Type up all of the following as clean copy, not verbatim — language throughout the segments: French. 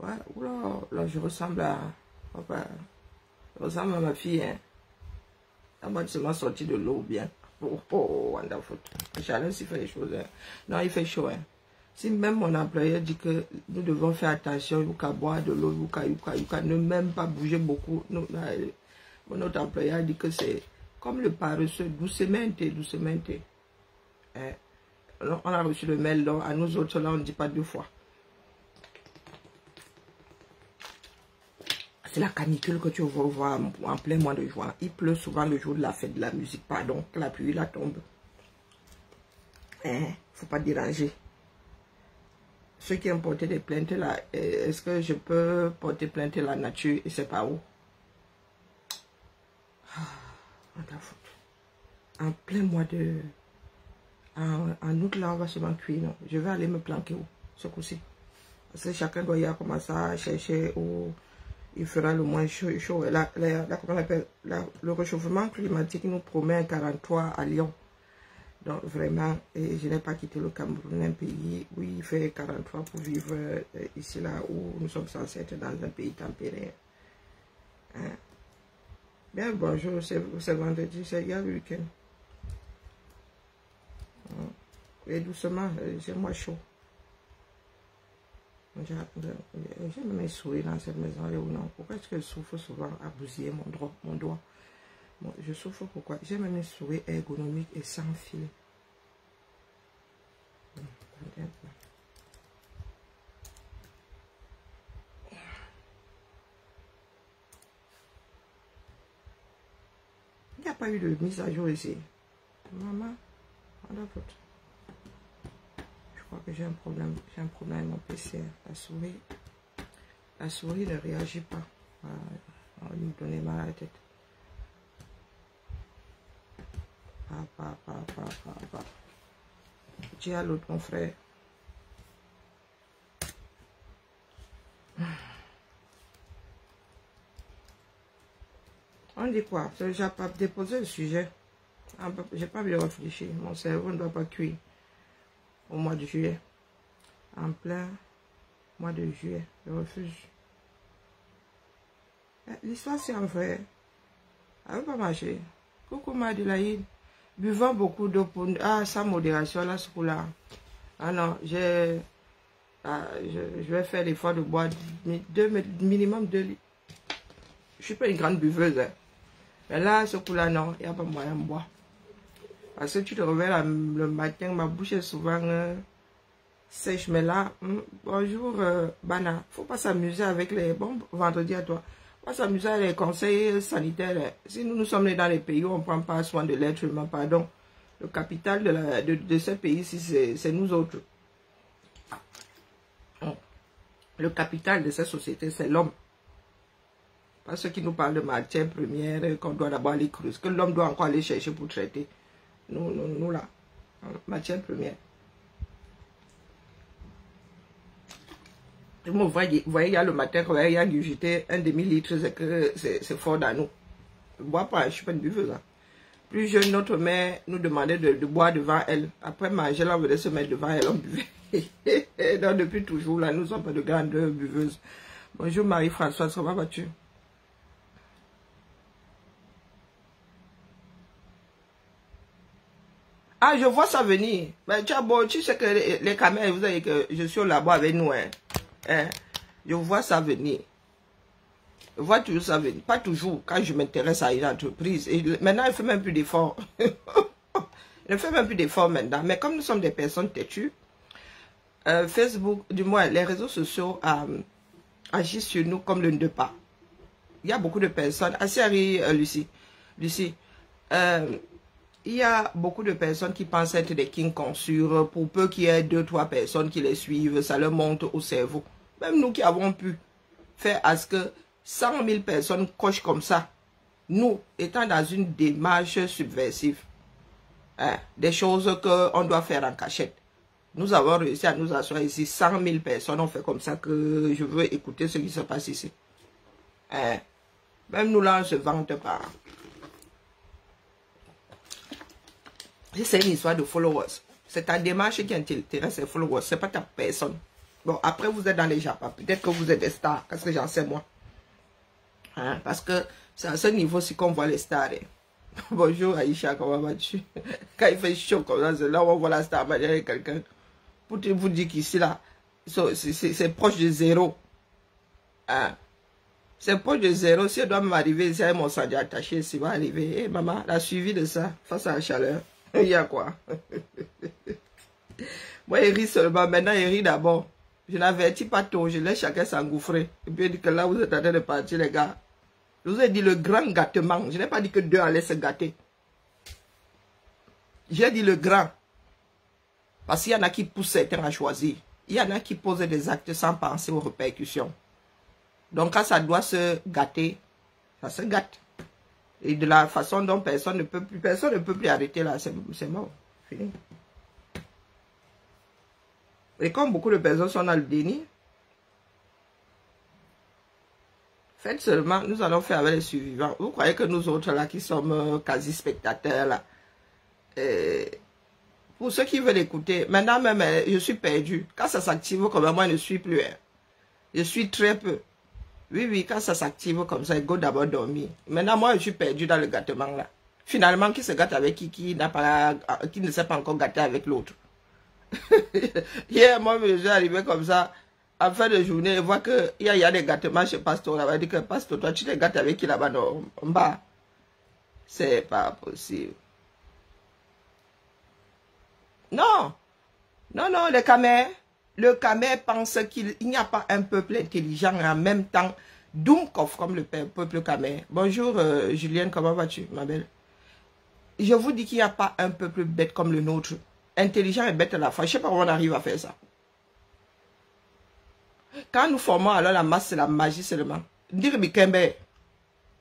Ouais, oula, là, je ressemble à... Enfin, je ressemble à ma fille, hein. À moi, tu m'as sorti de l'eau bien. Oh, wonderful. Charles, il fait les choses, hein. Non, il fait chaud, hein. Si même mon employeur dit que nous devons faire attention, yuka boire de l'eau, yuka, ne même pas bouger beaucoup. Nous, là, mon autre employeur dit que c'est comme le paresseux, doucement. Hein. Alors, on a reçu le mail, donc à nous autres, là, on ne dit pas 2 fois. C'est la canicule que tu vois en plein mois de juin. Il pleut souvent le jour de la fête de la musique, pardon, que la pluie la tombe. Hein, faut pas déranger. Ceux qui ont porté des plaintes là, est-ce que je peux porter plainte à la nature et c'est pas où? En plein mois de... En août là, on va seulement cuire, non? Je vais aller me planquer où? Ce coup-ci. Parce que chacun doit y aller commencer à chercher où il fera le moins chaud. Comment on appelle, le réchauffement climatique nous promet un 43 à Lyon. Donc vraiment, et je n'ai pas quitté le Cameroun, un pays où il fait 43 pour vivre ici là où nous sommes censés être dans un pays tempéré. Hein? Bien bonjour, c'est vendredi, c'est hier le week-end. Et doucement, j'ai moins chaud. J'ai même sourire dans cette maison là ou non. Pourquoi est-ce que je souffre souvent à bousiller mon doigt? Bon, je souffre pourquoi? J'ai même une souris ergonomique et sans fil. Il n'y a pas eu de mise à jour ici. Maman, on a tout. Je crois que j'ai un problème. J'ai un problème avec mon PC. La souris ne réagit pas. On va nous donner mal à la tête. Dis à l'autre, mon frère. On dit quoi? J'ai pas déposé le sujet. J'ai pas bien réfléchi. Mon cerveau ne doit pas cuire au mois de juillet. En plein mois de juillet, le refuge. L'histoire, c'est en vrai. Ça ne veut pas marcher. Coucou Madelaïde. Buvant beaucoup d'eau pour... Ah, sans modération, là, ce coup-là. Ah non, je vais faire l'effort de boire minimum 2 litres. Je ne suis pas une grande buveuse. Hein. Mais là, ce coup-là, non, il n'y a pas moyen de boire. Parce que tu te réveilles le matin, ma bouche est souvent sèche. Mais là, bonjour, Bana. Il ne faut pas s'amuser avec les... Bon, vendredi à toi. Pas s'amuser avec les conseils sanitaires. Si nous sommes nés dans les pays où on ne prend pas soin de l'être humain, pardon, le capital de ce pays-ci, c'est nous autres. Le capital de cette société, c'est l'homme. Pas ceux qui nous parlent de matière première, qu'on doit d'abord aller creuser, que l'homme doit encore aller chercher pour traiter. Nous là, matière première. Vous voyez, il y a le matin, quand il y a jeté un demi-litre, c'est fort dans nous. Je ne bois pas, je ne suis pas une buveuse. Hein. Plus jeune, notre mère nous demandait de boire devant elle. Après manger, là, on venait se mettre devant elle, on buvait. Donc, depuis toujours, là, nous ne sommes pas de grandes buveuses. Bonjour Marie-Françoise, comment vas-tu? Ah, je vois ça venir. Mais tu sais que les caméras, vous savez que je suis au labo avec nous. Hein? Je vois ça venir. Je vois toujours ça venir. Pas toujours, quand je m'intéresse à une entreprise. Et maintenant, il ne fait même plus d'efforts. Il ne fait même plus d'efforts maintenant. Mais comme nous sommes des personnes têtues, Facebook, du moins, les réseaux sociaux agissent sur nous comme le ne pas. Il y a beaucoup de personnes. Assis, Lucie. Lucie, il y a beaucoup de personnes qui pensent être des King Kong pour peu qu'il y ait 2-3 personnes qui les suivent, ça leur monte au cerveau. Même nous qui avons pu faire à ce que 100 000 personnes cochent comme ça, nous, étant dans une démarche subversive, hein, des choses qu'on doit faire en cachette. Nous avons réussi à nous asseoir ici, 100 000 personnes ont fait comme ça que je veux écouter ce qui se passe ici. Hein. Même nous là, on ne se vante pas. C'est une histoire de followers. C'est ta démarche qui intéresse les followers. Ce n'est pas ta personne. Bon, après, vous êtes dans les Japon. Peut-être que vous êtes des stars. Qu'est-ce que j'en sais, moi? Hein? Parce que c'est à ce niveau-ci qu'on voit les stars. Hein. Bonjour, Aïcha, comment vas-tu? Quand il fait chaud comme ça, c'est là où on voit la star derrière quelqu'un. Pour vous dire qu'ici, là, c'est proche de zéro. Hein? C'est proche de zéro. Si elle doit m'arriver, si mon sang attaché, s'il va arriver. Hey, maman, la suivi de ça, face à la chaleur. Il y a quoi? Moi, il rit seulement. Maintenant, il rit d'abord. Je n'avertis pas tôt. Je laisse chacun s'engouffrer. Et puis, il dit que là, vous êtes en train de partir, les gars. Je vous ai dit le grand gâtement. Je n'ai pas dit que deux allaient se gâter. J'ai dit le grand. Parce qu'il y en a qui poussent certains à choisir. Il y en a qui posent des actes sans penser aux répercussions. Donc, quand ça doit se gâter, ça se gâte. Et de la façon dont personne ne peut plus arrêter là, c'est mort. Fini. Et comme beaucoup de personnes sont dans le déni, faites seulement, nous allons faire avec les survivants. Vous croyez que nous autres là, qui sommes quasi spectateurs là, pour ceux qui veulent écouter, maintenant même, je suis perdu. Quand ça s'active comme moi, je ne suis plus. Je suis très peu. Oui, oui, quand ça s'active comme ça, il faut d'abord dormir. Maintenant, moi, je suis perdu dans le gâtement là. Finalement, qui se gâte avec qui ne s'est pas encore gâté avec l'autre. Hier, moi, je suis arrivé comme ça, en fin de journée, je vois qu'il y a des gâtements chez Pasteur. On va dire que Pasteur, toi, tu te gâtes avec qui là-bas en bas? C'est pas possible. Non, non, non, le Khmer pense qu'il n'y a pas un peuple intelligent et en même temps Doumkov comme le peuple Khmer. Bonjour Julienne, comment vas-tu, ma belle? Je vous dis qu'il n'y a pas un peuple bête comme le nôtre. Intelligent et bête à la fois. Je ne sais pas comment on arrive à faire ça. Quand nous formons alors la masse, c'est la magie seulement. Dire Bikembe,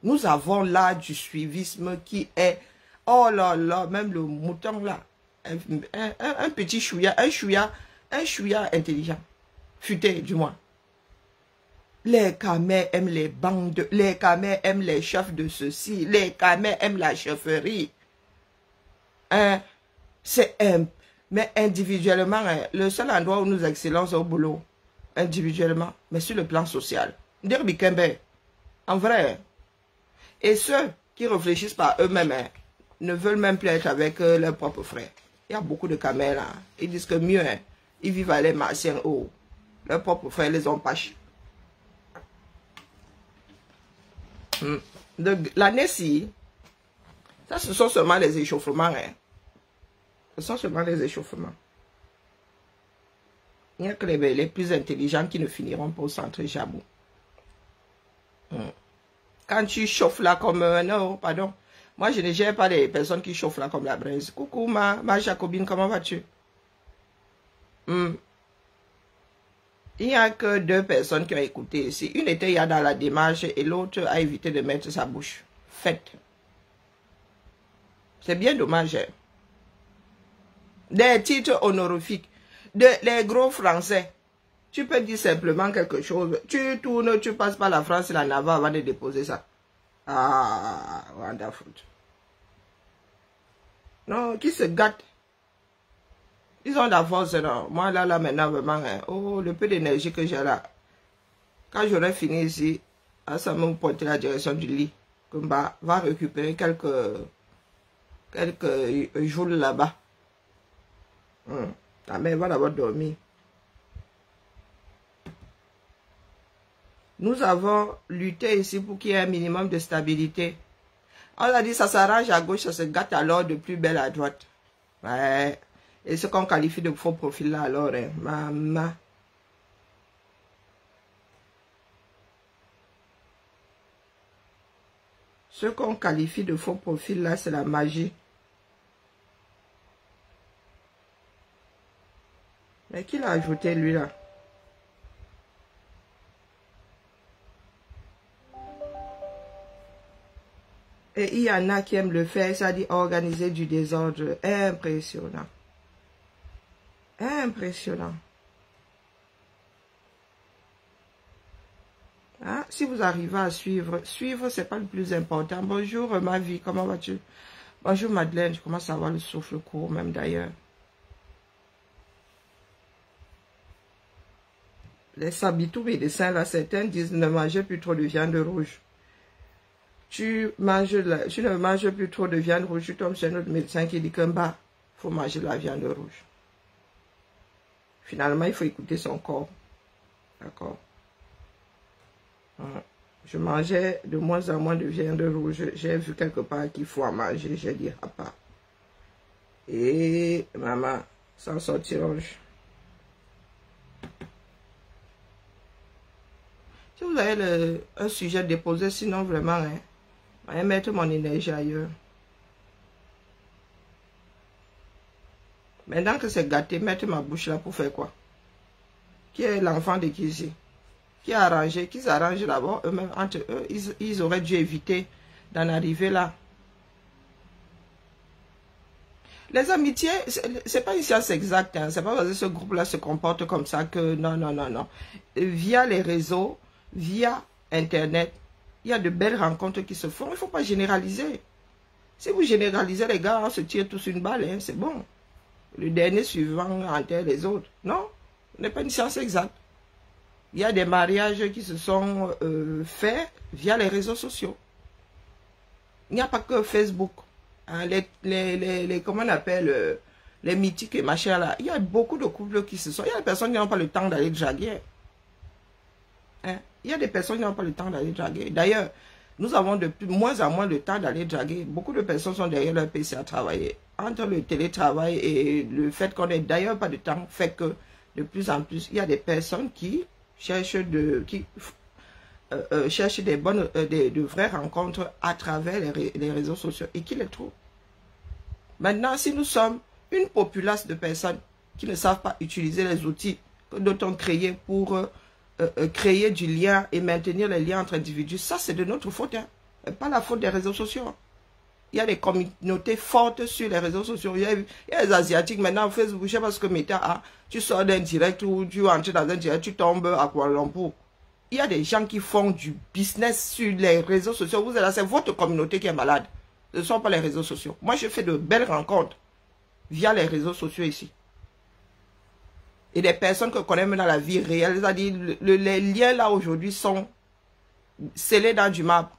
nous avons là du suivisme qui est, oh là là, même le mouton là, un petit chouïa, un chouïa intelligent, futé du moins. Les Khmer aiment les bandes, les Khmer aiment les chefs de ceci, les Khmer aiment la chefferie. Hein? C'est mais individuellement, hein, le seul endroit où nous excellons, c'est au boulot. Individuellement, mais sur le plan social. Dire Bikembe, en vrai. Et ceux qui réfléchissent par eux-mêmes hein, ne veulent même plus être avec leurs propres frères. Il y a beaucoup de Khmer là. Ils disent que mieux, hein, ils vivent à les martiens haut. Leurs propres frères les empêchent. L'année-ci, ça ce sont seulement les échauffements. Hein. Ce sont seulement les échauffements. Il n'y a que les plus intelligents qui ne finiront pas au centre Jabou. Quand tu chauffes là comme... non, pardon. Moi, je ne gère pas les personnes qui chauffent là comme la braise. Coucou, ma Jacobine, comment vas-tu? Il n'y a que deux personnes qui ont écouté ici. Une était dans la démarche et l'autre a évité de mettre sa bouche. Faites. C'est bien dommage. Hein? Des titres honorifiques. Les gros français. Tu peux dire simplement quelque chose. Tu tournes, tu passes par la France et la Navarre avant de déposer ça. Ah, wonderful. Non, qui se gâte. Ils ont de la force, non. Moi, là, maintenant, vraiment, hein, oh, le peu d'énergie que j'ai là. Quand j'aurai fini ici, ça me porter la direction du lit. Kumba va récupérer quelques jours là-bas. La mère va d'abord dormir. Nous avons lutté ici pour qu'il y ait un minimum de stabilité. On a dit ça s'arrange à gauche, ça se gâte alors de plus belle à droite. Ouais. Et ce qu'on qualifie de faux profil là alors, hein, maman. Ce qu'on qualifie de faux profil là, c'est la magie. Mais qui l'a ajouté lui là? Et il y en a qui aiment le faire, ça dit organiser du désordre. Impressionnant. Impressionnant. Ah, si vous arrivez à suivre, c'est pas le plus important. Bonjour ma vie, comment vas-tu? Bonjour Madeleine, je commence à avoir le souffle court même d'ailleurs. Les sabitous médecins, là, certains disent ne mangez plus trop de viande rouge. Tu ne manges plus trop de viande rouge, tu tombes sur un autre médecin qui dit qu'il faut manger de la viande rouge. Finalement, il faut écouter son corps. D'accord? Je mangeais de moins en moins de viande rouge. J'ai vu quelque part qu'il faut en manger. J'ai dit, ah pas. Et maman, sans sortir rouge. Si vous avez un sujet déposé, sinon vraiment, hein, je vais mettre mon énergie ailleurs. Maintenant que c'est gâté, mettre ma bouche là pour faire quoi? Qui est l'enfant de qui ici? Qui a arrangé? Qui s'arrange d'abord eux-mêmes entre eux? Ils auraient dû éviter d'en arriver là. Les amitiés, c'est pas une science exacte. Hein. C'est pas parce que ce groupe-là se comporte comme ça que non, non, non, non. Via les réseaux, via Internet, il y a de belles rencontres qui se font. Il ne faut pas généraliser. Si vous généralisez, les gars, on se tire tous une balle, hein, c'est bon. Le dernier suivant enterre les autres. Non, ce n'est pas une science exacte. Il y a des mariages qui se sont faits via les réseaux sociaux. Il n'y a pas que Facebook. Hein, comment on appelle, les mythiques et machin là. Il y a beaucoup de couples qui se sont... Il y a des personnes qui n'ont pas le temps d'aller draguer. Hein? Il y a des personnes qui n'ont pas le temps d'aller draguer. D'ailleurs, nous avons de moins en moins de temps d'aller draguer. Beaucoup de personnes sont derrière leur PC à travailler. Entre le télétravail et le fait qu'on n'ait d'ailleurs pas de temps, fait que de plus en plus, il y a des personnes qui cherchent de vraies rencontres à travers les réseaux sociaux et qui les trouvent. Maintenant, si nous sommes une populace de personnes qui ne savent pas utiliser les outils que d'autres ont créés pour créer du lien et maintenir les liens entre individus, ça c'est de notre faute, hein, pas la faute des réseaux sociaux. Il y a des communautés fortes sur les réseaux sociaux. Il y a les Asiatiques maintenant, Facebook, je ne sais pas ce que Meta a. Tu sors d'un direct ou tu entres dans un direct, tu tombes à Kuala Lumpur. Il y a des gens qui font du business sur les réseaux sociaux. Vous êtes là, c'est votre communauté qui est malade. Ce ne sont pas les réseaux sociaux. Moi, je fais de belles rencontres via les réseaux sociaux ici. Et des personnes que je connais même dans la vie réelle, c'est-à-dire les liens là aujourd'hui sont scellés dans du marbre.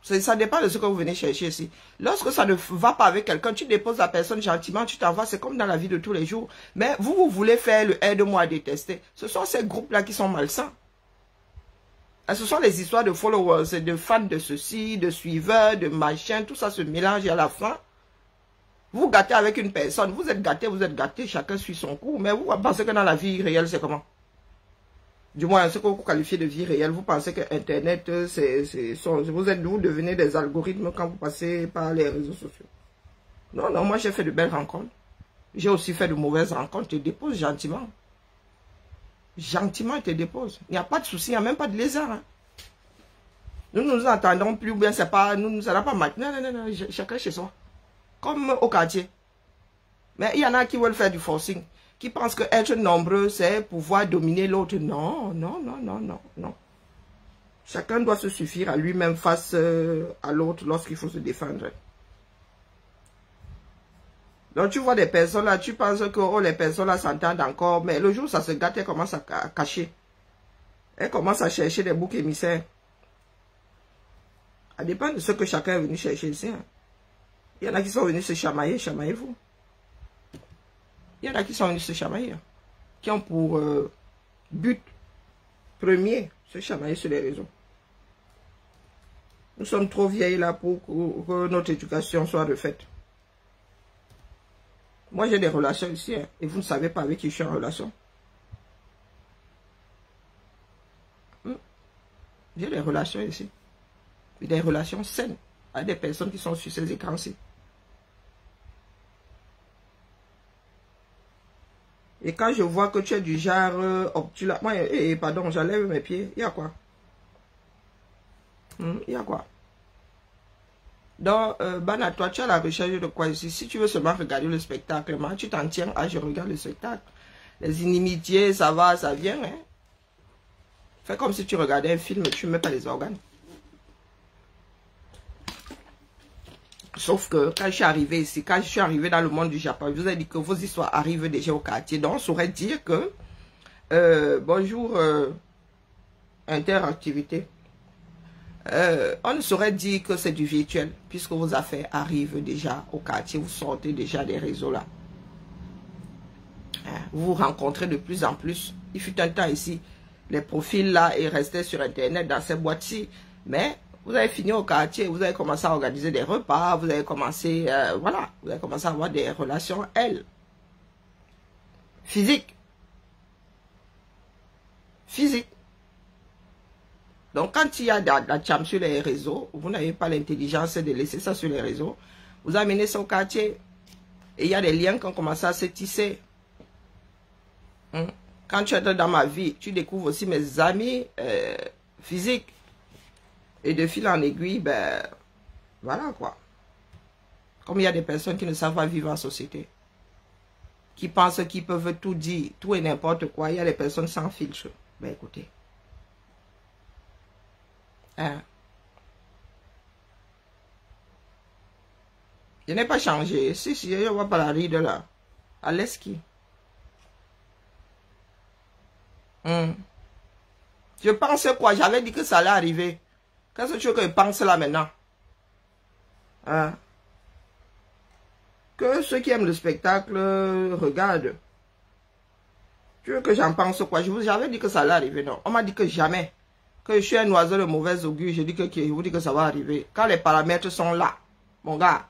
Ça dépend de ce que vous venez chercher ici. Lorsque ça ne va pas avec quelqu'un, tu déposes la personne gentiment, tu t'en vas, c'est comme dans la vie de tous les jours. Mais vous voulez faire le aide-moi à détester. Ce sont ces groupes-là qui sont malsains. Et ce sont les histoires de followers, de fans de ceci, de suiveurs, de machin, tout ça se mélange et à la fin, vous gâtez avec une personne, vous êtes gâté, chacun suit son cours, mais vous pensez que dans la vie réelle, c'est comment? Du moins, ce que vous qualifiez de vie réelle, vous pensez que Internet, vous devenez des algorithmes quand vous passez par les réseaux sociaux. Non, non, moi j'ai fait de belles rencontres. J'ai aussi fait de mauvaises rencontres, je te dépose gentiment. Gentiment, je te dépose. Il n'y a pas de souci, il n'y a même pas de lézard. Hein. Nous ne nous entendons plus, ou bien c'est pas, ça n'a pas maintenant. Non, non, non, chacun chez soi. Comme au quartier. Mais il y en a qui veulent faire du forcing. Qui pensent que être nombreux, c'est pouvoir dominer l'autre. Non, non, non, non, non, non. Chacun doit se suffire à lui-même face à l'autre lorsqu'il faut se défendre. Donc tu vois des personnes là, tu penses que oh, les personnes là s'entendent encore, mais le jour où ça se gâte, elles commencent à cacher. Elles commencent à chercher des boucs émissaires. Ça dépend de ce que chacun est venu chercher ici. Hein. Il y en a qui sont venus se chamailler, chamaillez-vous. Il y en a qui sont venus se chamailler, qui ont pour but premier se chamailler sur les réseaux. Nous sommes trop vieilles là pour que notre éducation soit refaite. Moi j'ai des relations ici, hein, et vous ne savez pas avec qui je suis en relation. J'ai des relations ici. Et des relations saines avec des personnes qui sont sur ces écrans-ci. Et quand je vois que tu es du genre obtus, moi, pardon, j'enlève mes pieds. Il y a quoi? Il y a quoi? Donc, Bana, toi, tu as la recherche de quoi ici? Si tu veux seulement regarder le spectacle, moi, tu t'en tiens à je regarde le spectacle. Les inimitiés, ça va, ça vient. Hein? Fais comme si tu regardais un film, tu ne mets pas les organes. Sauf que quand je suis arrivé ici, quand je suis arrivé dans le monde du Japon, je vous ai dit que vos histoires arrivent déjà au quartier. Donc, on saurait dire que Bonjour, interactivité. On ne saurait dire que c'est du virtuel, puisque vos affaires arrivent déjà au quartier, vous sortez déjà des réseaux là. Vous vous rencontrez de plus en plus. Il fut un temps ici, les profils là, ils restaient sur Internet dans ces boîtes-ci. Mais vous avez fini au quartier, vous avez commencé à organiser des repas, vous avez commencé, voilà, vous avez commencé à avoir des relations, physiques. Donc, quand il y a de la cham sur les réseaux, vous n'avez pas l'intelligence de laisser ça sur les réseaux, vous amenez ça au quartier. Et il y a des liens qui ont commencé à se tisser. Quand tu es dans ma vie, tu découvres aussi mes amis physiques. Et de fil en aiguille, ben, voilà quoi. Comme il y a des personnes qui ne savent pas vivre en société, qui pensent qu'ils peuvent tout dire, tout et n'importe quoi, il y a des personnes sans filtre. Ben écoutez. Je n'ai pas changé. Si, je vois pas la ride là. À l'esquive. Je pensais quoi? J'avais dit que ça allait arriver. Qu'est-ce que tu veux que je pense là maintenant? Que ceux qui aiment le spectacle regardent. Tu veux que j'en pense quoi? J'avais dit que ça allait arriver, non? On m'a dit que jamais. Que je suis un oiseau de mauvaise augure. Je vous dis que ça va arriver. Quand les paramètres sont là, mon gars,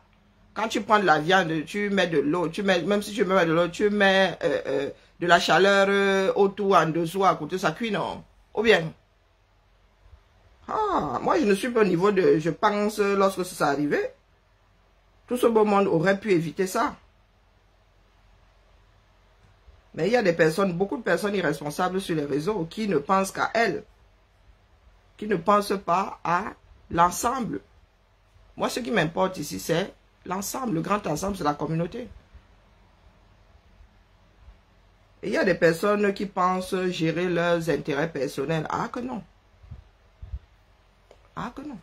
quand tu prends de la viande, tu mets de l'eau, même si tu mets de l'eau, tu mets de la chaleur autour, en dessous, à côté, ça cuit, non? Ou bien? Moi, je ne suis pas au niveau de... Je pense, lorsque ça arrivait, tout ce beau monde aurait pu éviter ça. Mais il y a des personnes, beaucoup de personnes irresponsables sur les réseaux qui ne pensent qu'à elles. Qui ne pensent pas à l'ensemble. Moi, ce qui m'importe ici, c'est l'ensemble. Le grand ensemble, c'est la communauté. Et il y a des personnes qui pensent gérer leurs intérêts personnels. Ah que non. Ah que non.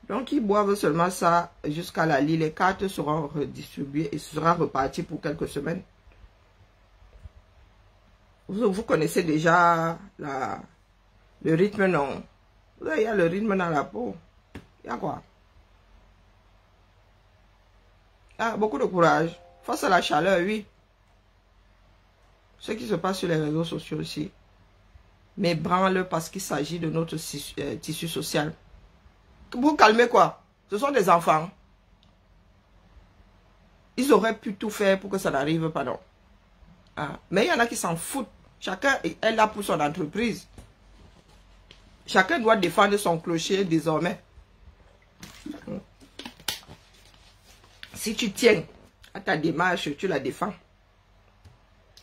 Donc, ils boivent seulement ça jusqu'à la lit. Les cartes seront redistribuées et ce sera reparti pour quelques semaines. Vous connaissez déjà le rythme, non? Il y a le rythme dans la peau. Il y a quoi? Beaucoup de courage. Face à la chaleur, oui. Ce qui se passe sur les réseaux sociaux aussi. Mais branle parce qu'il s'agit de notre tissu social. Vous calmez quoi? Ce sont des enfants. Ils auraient pu tout faire pour que ça n'arrive pas, non? Mais il y en a qui s'en foutent. Chacun est là pour son entreprise. Chacun doit défendre son clocher désormais. Si tu tiens à ta démarche, tu la défends.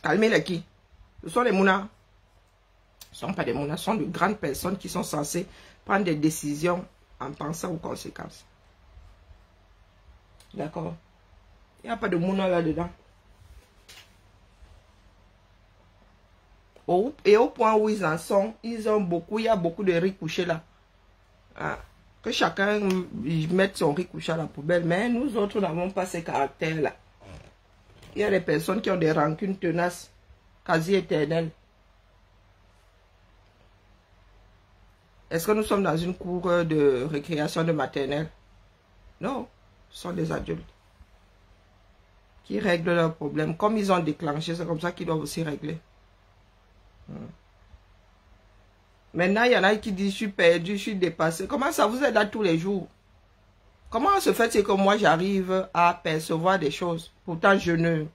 Calmez les qui? Ce sont les mounas. Ce ne sont pas des mounas, ce sont de grandes personnes qui sont censées prendre des décisions en pensant aux conséquences. D'accord? Il n'y a pas de mounas là-dedans. Et au point où ils en sont, ils ont beaucoup, il y a beaucoup de riz couchés là. Que chacun mette son riz couché à la poubelle. Mais nous autres n'avons pas ces caractères-là. Il y a des personnes qui ont des rancunes tenaces, quasi éternelles. Est-ce que nous sommes dans une cour de récréation de maternelle? Non, ce sont des adultes qui règlent leurs problèmes. Comme ils ont déclenché, c'est comme ça qu'ils doivent aussi régler. Maintenant, il y en a qui disent, je suis perdu, je suis dépassé. Comment ça, vous êtes là tous les jours? Comment se fait que moi, j'arrive à percevoir des choses? Pourtant, je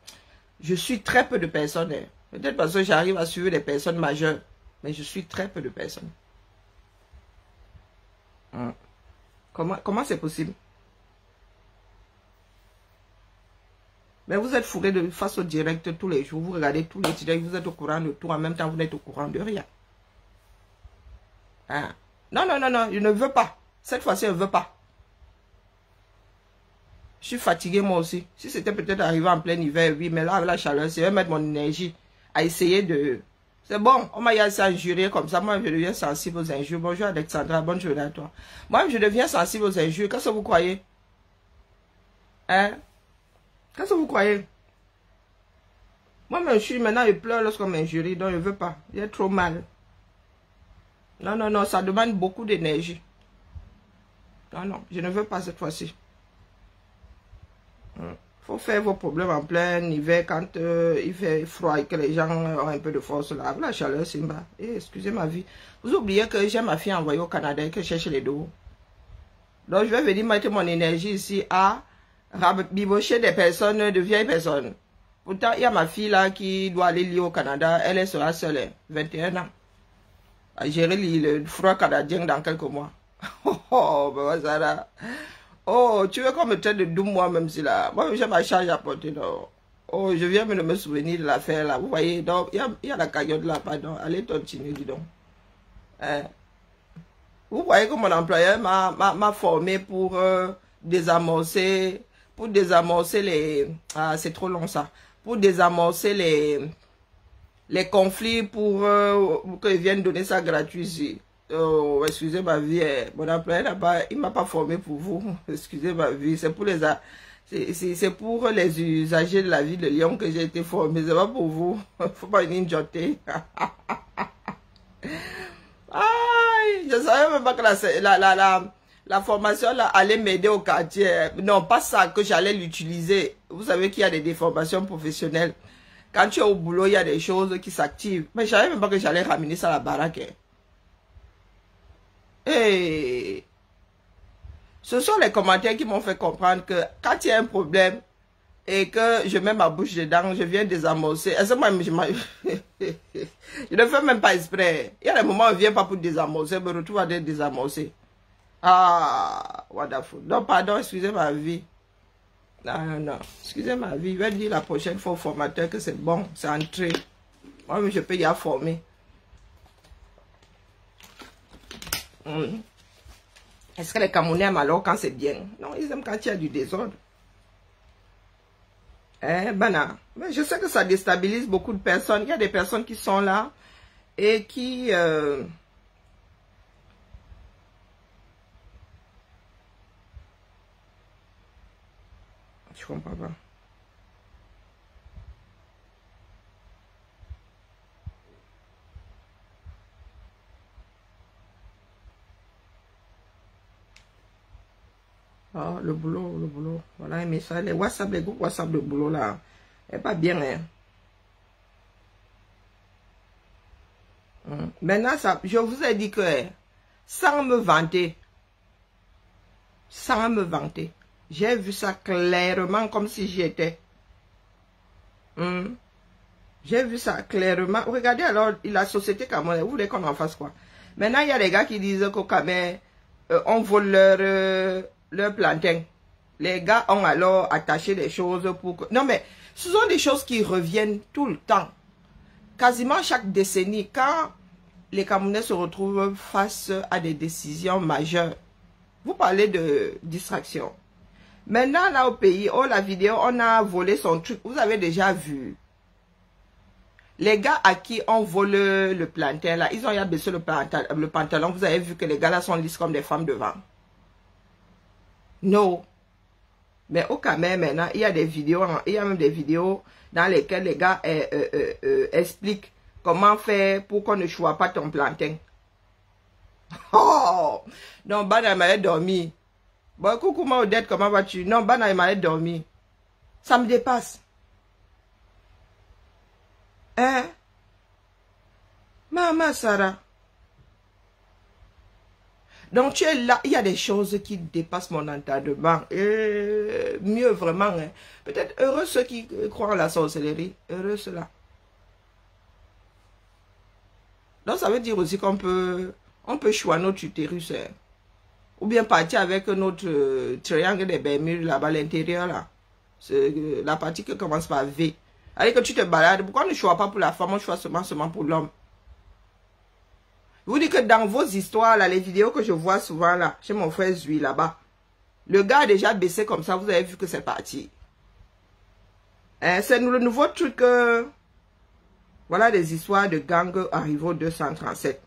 suis très peu de personnes. Peut-être parce que j'arrive à suivre des personnes majeures. Mais je suis très peu de personnes. Comment c'est possible? Mais vous êtes fourré face au direct tous les jours. Vous regardez tous les directs, vous êtes au courant de tout. En même temps, vous n'êtes au courant de rien. Non, non, non, non, je ne veux pas. Cette fois-ci, je ne veux pas. Je suis fatigué moi aussi. Si c'était peut-être arrivé en plein hiver, oui, mais là, avec la chaleur, je vais mettre mon énergie à essayer de... C'est bon, on m'a assez injurié comme ça. Moi, je deviens sensible aux injures. Bonjour Alexandra, bonne journée à toi. Moi, je deviens sensible aux injures. Qu'est-ce que vous croyez? Qu'est-ce que vous croyez? Moi, maintenant, je pleure lorsqu'on m'injurie, donc je ne veux pas. J'ai trop mal. Non, non, non, ça demande beaucoup d'énergie. Non, non, je ne veux pas cette fois-ci. Il faut faire vos problèmes en plein hiver quand il fait froid et que les gens ont un peu de force là. La chaleur, c'est bas. Excusez ma vie. Vous oubliez que j'ai ma fille envoyée au Canada et que je cherche les dos. Donc, je vais venir mettre mon énergie ici à rabibocher des personnes, de vieilles personnes. Pourtant, il y a ma fille là qui doit aller lire au Canada. Elle sera seule, 21 ans. À gérer le froid canadien dans quelques mois. Oh, ben ça. Oh, tu veux qu'on me traite de doux moi même si là. Moi, j'ai ma charge à porter. Non. Oh, je viens de me souvenir de l'affaire là. Vous voyez, donc, il y a la cagnotte là, pardon. Allez, continuer, dis donc. Vous voyez que mon employeur m'a formé pour désamorcer les... Ah, c'est trop long ça. Pour désamorcer les conflits pour qu'ils viennent donner ça gratuit ici. Oh, excusez ma vie, mon employeur il m'a pas formé pour vous. Excusez ma vie, c'est pour les usagers de la ville de Lyon que j'ai été formé. C'est pas pour vous. Faut pas une jotter. Je savais même pas que la formation là allait m'aider au quartier. Non, pas ça, que j'allais l'utiliser. Vous savez qu'il y a des déformations professionnelles. Quand tu es au boulot, il y a des choses qui s'activent. Mais je savais même pas que j'allais ramener ça à la baraque. Et ce sont les commentaires qui m'ont fait comprendre que quand il y a un problème et que je mets ma bouche dedans, je viens désamorcer. Et moi, je ne fais même pas exprès. Il y a des moments où je ne viens pas pour désamorcer, je me retrouve à être désamorcé. Ah, wonderful. Non, pardon, excusez ma vie. Non, non, non. Excusez ma vie. Je vais dire la prochaine fois au formateur que c'est bon, c'est entré. Moi, je peux y avoir formé. Est-ce que les Camerounais aiment alors quand c'est bien? Non, ils aiment quand il y a du désordre. Ben, mais je sais que ça déstabilise beaucoup de personnes. Il y a des personnes qui sont là et qui... Je comprends pas. Oh, le boulot, le boulot. Voilà un message. Les WhatsApp, les groupes WhatsApp de boulot là. C'est pas bien, hein. Maintenant, ça, je vous ai dit que, sans me vanter, j'ai vu ça clairement comme si j'y étais. J'ai vu ça clairement. Regardez alors la société camerounaise. Vous voulez qu'on en fasse quoi? Maintenant, il y a des gars qui disent qu'au Cameroun, on vole leur plantain. Les gars ont alors attaché des choses pour que... Non, mais ce sont des choses qui reviennent tout le temps. Quasiment chaque décennie, quand les Camerounais se retrouvent face à des décisions majeures. Vous parlez de distraction. Maintenant, là au pays, oh la vidéo, on a volé son truc. Vous avez déjà vu. Les gars à qui on vole le plantain, là, ils ont baissé le pantalon. Vous avez vu que les gars là sont lisses comme des femmes devant. Non. Mais au Cameroun, maintenant, il y a des vidéos, il y a même des vidéos dans lesquelles les gars expliquent comment faire pour qu'on ne choisit pas ton plantain. Oh! Non, Bana m'a dormi. Bon, coucou, ma Odette, comment vas-tu? Non, Bana m'a dormi. Ça me dépasse. Hein? Maman Sarah. Donc tu es là, il y a des choses qui dépassent mon entendement. Et mieux vraiment. Hein. Peut-être heureux ceux qui croient en la sorcellerie. Heureux ceux-là. Donc ça veut dire aussi qu'on peut choisir notre utérus. Hein. Ou bien partir avec notre triangle des Bermudes là-bas à l'intérieur là. C'est la partie qui commence par V. Allez que tu te balades. Pourquoi on ne choisit pas pour la femme, on choisit seulement pour l'homme? Je vous dis que dans vos histoires, là, les vidéos que je vois souvent là, chez mon frère Zui là-bas, le gars a déjà baissé comme ça, vous avez vu que c'est parti. Hein, c'est le nouveau truc. Voilà des histoires de gang Arrivo 237.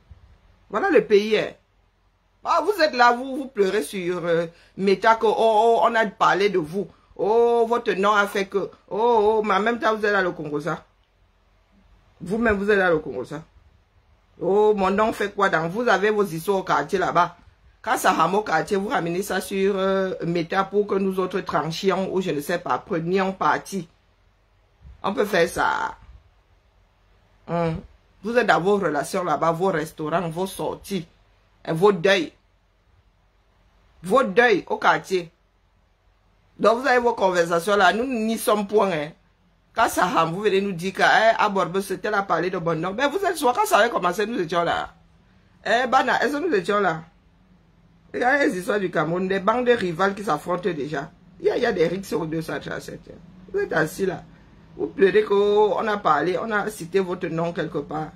Voilà le pays. Hein. Ah, vous êtes là, vous pleurez sur Meta que on a parlé de vous. Oh, votre nom a fait que... Oh, mais en même temps, vous êtes là le Congo, ça. Vous-même, vous êtes là le Congo, ça. Oh, mon nom fait quoi dans... Vous avez vos histoires au quartier là-bas. Quand ça rame au quartier, vous ramenez ça sur Meta pour que nous autres tranchions ou je ne sais pas, prenions parti. On peut faire ça. Vous êtes dans vos relations là-bas, vos restaurants, vos sorties, et vos deuils. Vos deuils au quartier. Donc vous avez vos conversations là, nous n'y sommes point. Hein. Quand ça rame, vous venez nous dire qu'à Bordeaux, c'était là parler de bon nom. Mais vous êtes soit quand ça avait commencé, nous étions là. Bana, est-ce que nous étions là? Il y a les histoires du Cameroun, des bandes de rivales qui s'affrontent déjà. Il y a des rixes au 237. Vous êtes assis là. Vous pleurez qu'on a parlé, on a cité votre nom quelque part.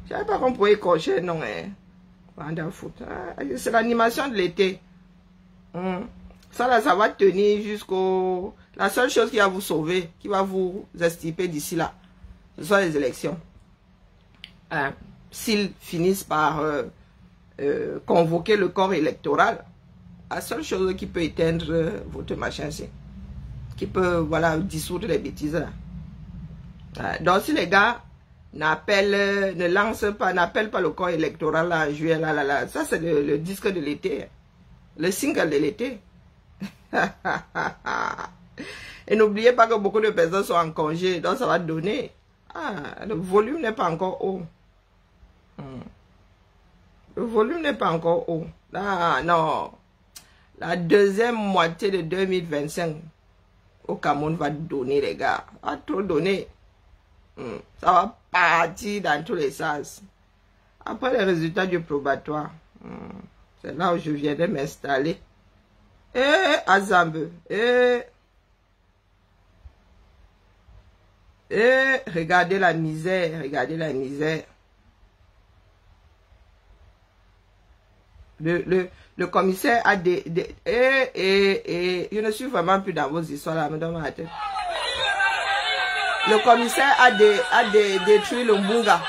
Je ne savais pas qu'on pouvait cocher, non. C'est l'animation de l'été. Ça là, ça va tenir jusqu'au... La seule chose qui va vous sauver, qui va vous extirper d'ici là, ce sont les élections. S'ils finissent par convoquer le corps électoral, la seule chose qui peut éteindre votre machin, c'est qui peut, voilà, dissoudre les bêtises là. Donc si les gars ne lancent pas, n'appellent pas le corps électoral là, en juillet, là, ça c'est le disque de l'été, le single de l'été. Et n'oubliez pas que beaucoup de personnes sont en congé, donc ça va donner. Le volume n'est pas encore haut. Le volume n'est pas encore haut. Non. La deuxième moitié de 2025 au Cameroun va donner, les gars. Va trop donner. Ça va partir dans tous les sens. Après les résultats du probatoire, c'est là où je viendrai m'installer. Azambe. Regardez la misère. Regardez la misère. Le commissaire a je ne suis vraiment plus dans vos histoires là, me donne ma tête. Le commissaire a détruit le Mbunga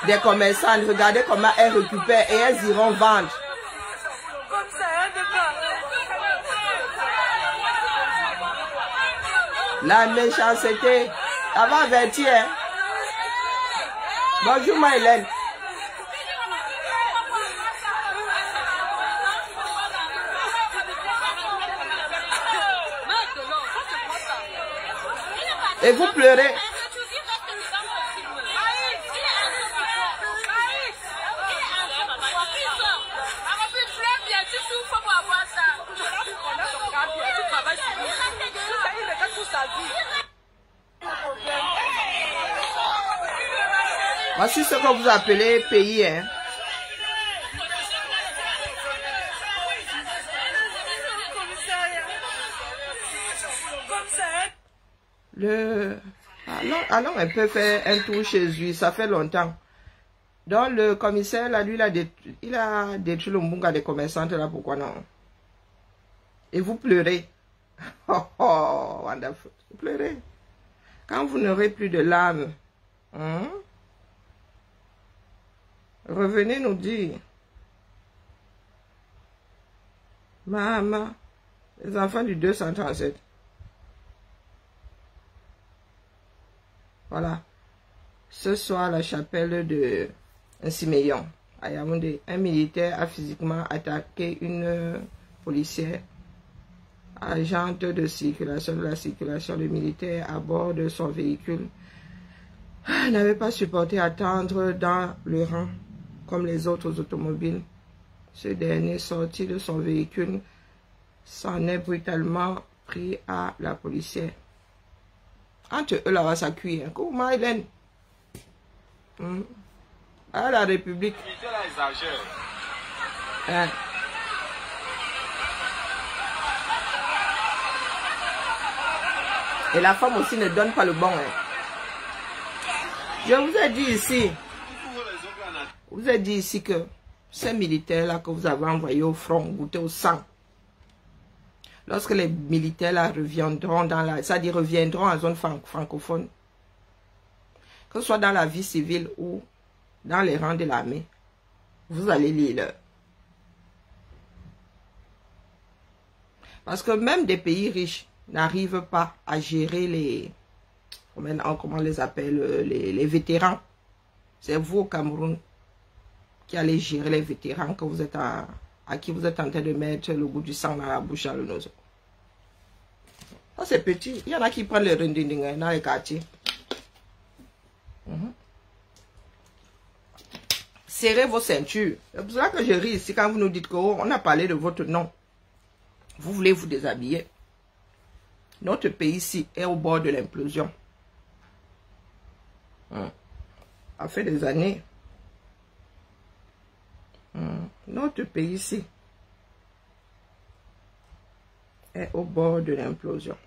des commerçants. Regardez comment elles récupèrent et elles iront vendre. La méchanceté. Elle va avertir. Hein? Bonjour ma Hélène. Et vous pleurez. Voici ce que vous appelez pays. Hein. Allons un peu faire un tour chez lui, ça fait longtemps. Donc le commissaire, là, lui, il a détruit le Mbunga des commerçantes, là, pourquoi non? Et vous pleurez. Oh, wonderful. Vous pleurez. Quand vous n'aurez plus de larmes, revenez nous dire. Maman, les enfants du 237. Voilà. Ce soir, la chapelle de Siméon, à Yaoundé, un militaire a physiquement attaqué une policière, agente de circulation de la circulation. Le militaire à bord de son véhicule n'avait pas supporté attendre dans le rang comme les autres automobiles. Ce dernier, sorti de son véhicule, s'en est brutalement pris à la policière. Entre eux, là, ça cuit. Comment, Hélène? À la République. Et la femme aussi ne donne pas le bon. Je vous ai dit ici. Vous ai dit ici que ces militaires-là que vous avez envoyés au front, goûter au sang. Lorsque les militaires là reviendront dans la, c'est-à-dire reviendront en zone francophone, que ce soit dans la vie civile ou dans les rangs de l'armée, vous allez lire. Parce que même des pays riches n'arrivent pas à gérer les... Comment on les appelle? Les vétérans. C'est vous au Cameroun qui allez gérer les vétérans que vous êtes à qui vous êtes en train de mettre le goût du sang dans la bouche, dans le nose. Ça, c'est petit. Il y en a qui prennent le rindinding dans les quartiers. Serrez vos ceintures. C'est pour cela que je ris ici quand vous nous dites qu'on a parlé de votre nom. Vous voulez vous déshabiller. Notre pays ici est au bord de l'implosion. Ça fait des années. Notre pays ici est au bord de l'implosion.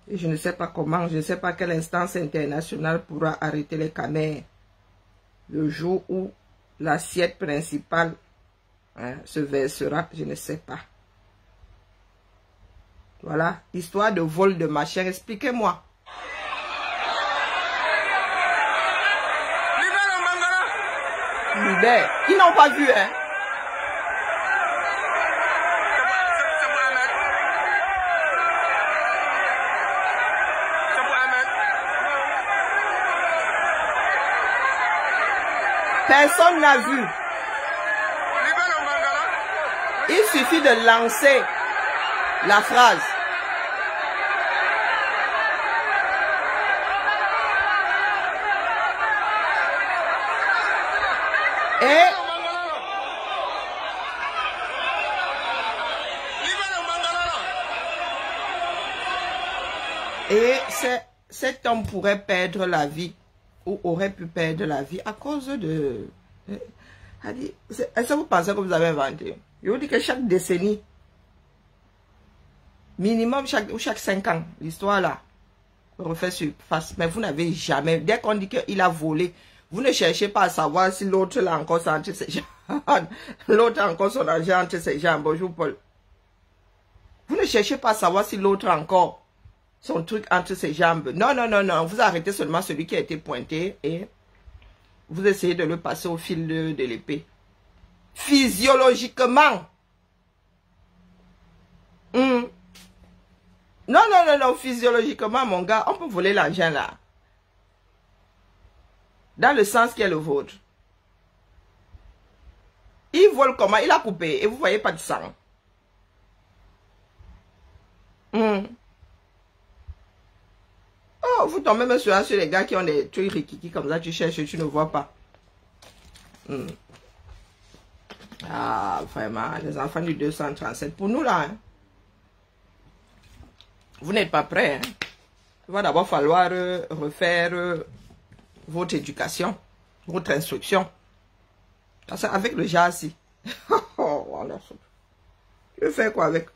Et je ne sais pas comment, je ne sais pas quelle instance internationale pourra arrêter les camères le jour où l'assiette principale se versera, je ne sais pas. Voilà, histoire de vol de ma chère, expliquez-moi. Libère. Ils n'ont pas vu, hein. Personne n'a vu. Il suffit de lancer la phrase. Et cet homme pourrait perdre la vie ou aurait pu perdre la vie à cause de... Est-ce que vous pensez que vous avez inventé? Je vous dis que chaque décennie, minimum chaque 5 ans, l'histoire là refait surface. Mais vous n'avez jamais... Dès qu'on dit qu'il a volé, vous ne cherchez pas à savoir si l'autre l'a encore entre ses jambes. L'autre a encore son argent entre ses jambes. Bonjour Paul. Vous ne cherchez pas à savoir si l'autre a encore son truc entre ses jambes. Non, non, non, non. Vous arrêtez seulement celui qui a été pointé et vous essayez de le passer au fil de l'épée. Physiologiquement. Non, non, non, non. Physiologiquement, mon gars, on peut voler l'argent là. Dans le sens qui est le vôtre. Il vole comment? Il a coupé et vous voyez pas de sang. Oh, vous tombez même sur les gars qui ont des trucs rikiki comme ça, tu cherches, tu ne vois pas. Ah, vraiment, les enfants du 237. Pour nous là, hein, vous n'êtes pas prêts. Hein. Il va d'abord falloir refaire votre éducation, votre instruction. Parce qu'avec le jassi, tu veux faire quoi avec?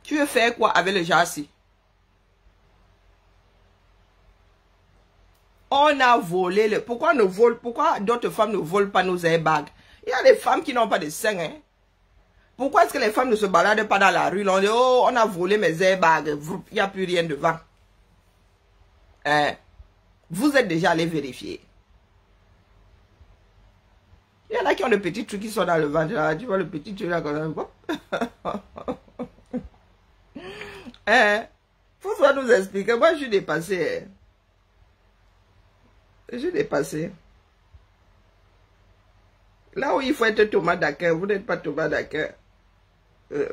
Tu veux faire quoi avec le jassi? On a volé le... Pourquoi d'autres femmes ne volent pas nos airbags? Il y a des femmes qui n'ont pas de seins. Hein? Pourquoi est-ce que les femmes ne se baladent pas dans la rue? On dit, oh, on a volé mes airbags. Il n'y a plus rien devant. Hein? Vous êtes déjà allé vérifier. Il y en a qui ont des petits trucs qui sont dans le ventre. Là. Tu vois le petit truc là comme ça. Hein? Faut soit nous expliquer. Moi, je suis dépassée. Hein? Je suis dépassé. Là où il faut être Thomas d'Aquin, vous n'êtes pas Thomas d'Aquin.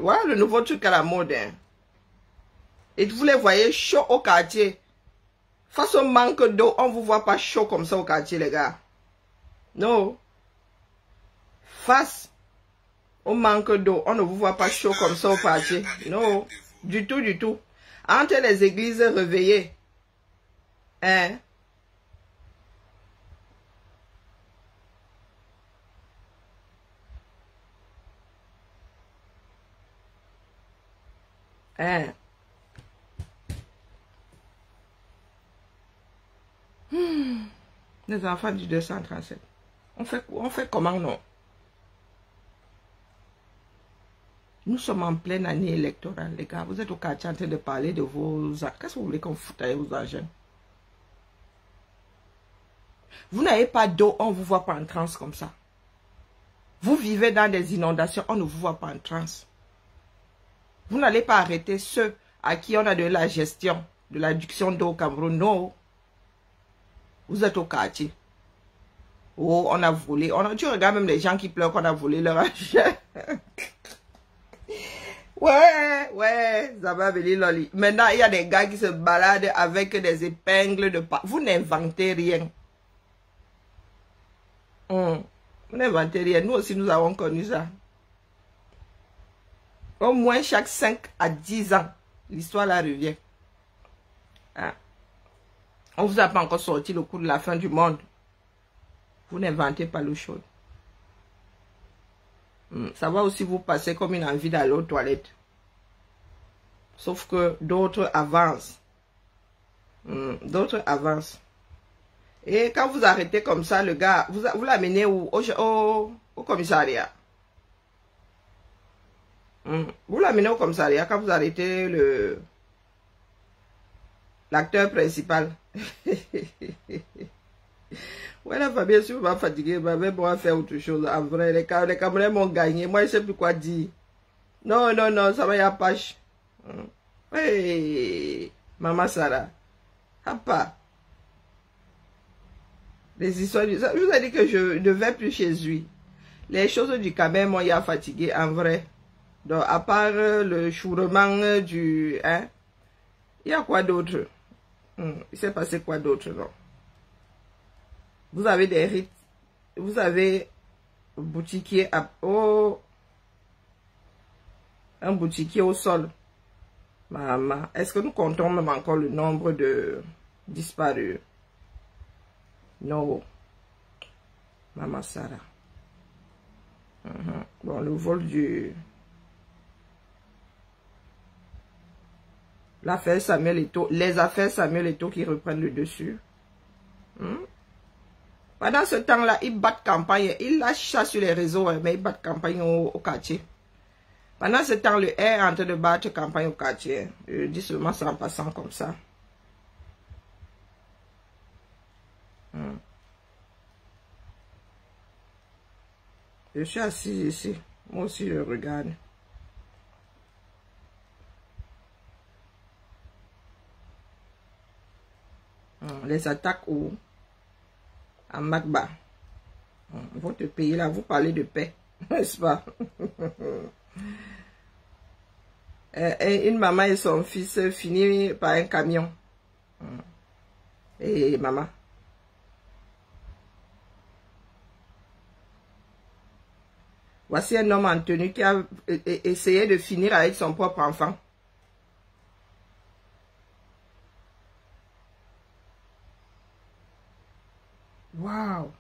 Voilà le nouveau truc à la mode. Hein. Et vous les voyez chaud au quartier. Face au manque d'eau, on ne vous voit pas chaud comme ça au quartier, les gars. Non. Face au manque d'eau, on ne vous voit pas chaud comme ça au quartier. Non. Du tout, du tout. Entre les églises réveillées. Hein. Hein. Les enfants du 237. On fait comment non? Nous sommes en pleine année électorale, les gars. Vous êtes au quartier en train de parler de vos... Qu'est-ce que vous voulez qu'on foute avec vos agents? Vous n'avez pas d'eau, on ne vous voit pas en transe comme ça. Vous vivez dans des inondations, on ne vous voit pas en transe. Vous n'allez pas arrêter ceux à qui on a de la gestion, de l'adduction d'eau au Cameroun. Non. Vous êtes au quartier. Oh, on a volé. Tu regardes même les gens qui pleurent qu'on a volé leur argent. Ouais, ça va venir loli. Maintenant, il y a des gars qui se baladent avec des épingles de pas. Vous n'inventez rien. Vous n'inventez rien. Nous aussi, nous avons connu ça. Au moins chaque 5 à 10 ans, l'histoire là revient. Hein? On vous a pas encore sorti le coup de la fin du monde. Vous n'inventez pas l'eau chaude. Ça va aussi vous passer comme une envie d'aller aux toilettes. Sauf que d'autres avancent. D'autres avancent. Et quand vous arrêtez comme ça, le gars, vous l'amenez au commissariat. Vous l'amenez au commissariat quand vous arrêtez l'acteur principal. Ouais, la famille, si vous va fatiguer, même on va faire autre chose. En vrai, les Camerounais m'ont gagné. Moi, je ne sais plus quoi dire. Non, ça va y a pas. Hey, Maman Sarah. Papa. Les histoires du... Je vous ai dit que je ne vais plus chez lui. Les choses du Cameroun m'ont y a fatigué, en vrai. Donc, à part le chourement du... Hein, il y a quoi d'autre? Il s'est passé quoi d'autre, non? Vous avez des rites. Vous avez un boutiquier un boutiquier au sol. Maman, est-ce que nous comptons même encore le nombre de disparus? Non. Maman Sarah. Bon, le vol du... L'affaire Samuel Eto'o, les affaires Samuel Eto'o qui reprennent le dessus. Pendant ce temps-là, ils battent campagne. Ils lâchent ça sur les réseaux, mais ils battent campagne au quartier. Pendant ce temps, le R est en train de battre campagne au quartier. Je dis seulement ça en passant comme ça. Je suis assis ici. Moi aussi, je regarde. Les attaques où? À Magba. Votre pays là, vous parlez de paix, n'est-ce pas? Une maman et son fils finissent par un camion. Et maman. Voici un homme en tenue qui a essayé de finir avec son propre enfant. Waouh!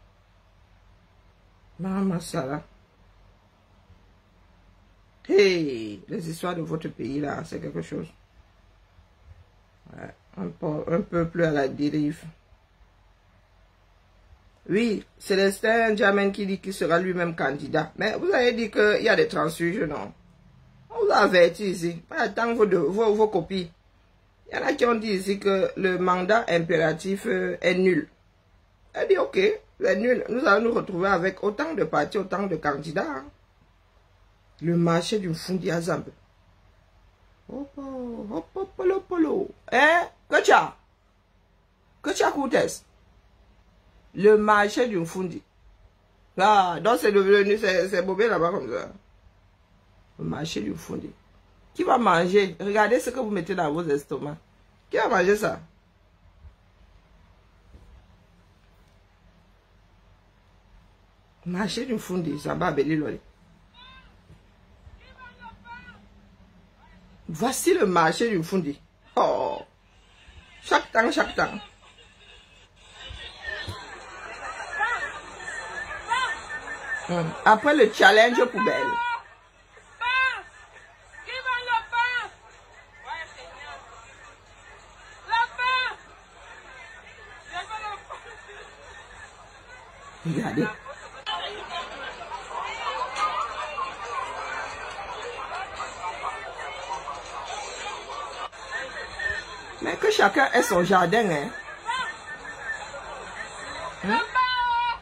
Maman Sarah. Hey! Les histoires de votre pays là, c'est quelque chose. Ouais, un peuple à la dérive. Oui, Célestin Djamène qui dit qu'il sera lui-même candidat. Mais vous avez dit qu'il y a des transfuges, non? On vous a averti ici. Attends vos copies. Il y en a qui ont dit ici que le mandat impératif est nul. Elle dit ok, c'est nul. Nous allons nous retrouver avec autant de partis, autant de candidats. Hein. Le marché du Fundi à Zambie. Hein? Que tu as? Koutes? Le marché du Fundi. Ah, donc c'est devenu, c'est bobé là-bas comme ça. Le marché du Fundi. Qui va manger? Regardez ce que vous mettez dans vos estomacs. Qui va manger ça? Marché du Fundi, ça va beliloli. Voici le marché du Fundi. Oh, chaque temps. Après le challenge poubelle. Regardez. Mais que chacun ait son jardin, hein.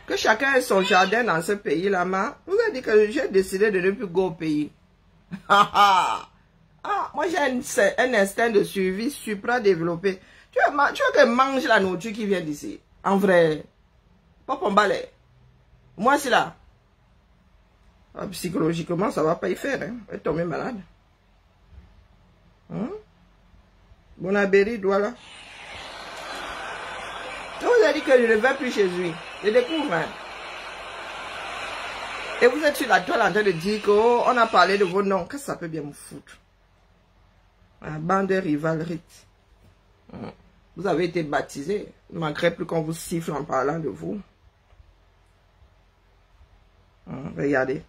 Que chacun ait son jardin dans ce pays-là, vous avez dit que j'ai décidé de ne plus go au pays. Moi j'ai un instinct de survie supra-développé. Tu veux que mange la nourriture qui vient d'ici. En vrai. Pas pour balai. Moi c'est là. Psychologiquement, ça va pas y faire. Hein. Je vais tomber malade. Bonabéry, voilà. Je vous ai dit que je ne vais plus chez lui. Je découvre. Hein. Et vous êtes sur la toile en train de dire qu'on a parlé de vos noms. Qu'est-ce que ça peut bien me foutre? Un bande de rivalerie. Vous avez été baptisé. Il ne manquerait plus qu'on vous siffle en parlant de vous. Regardez.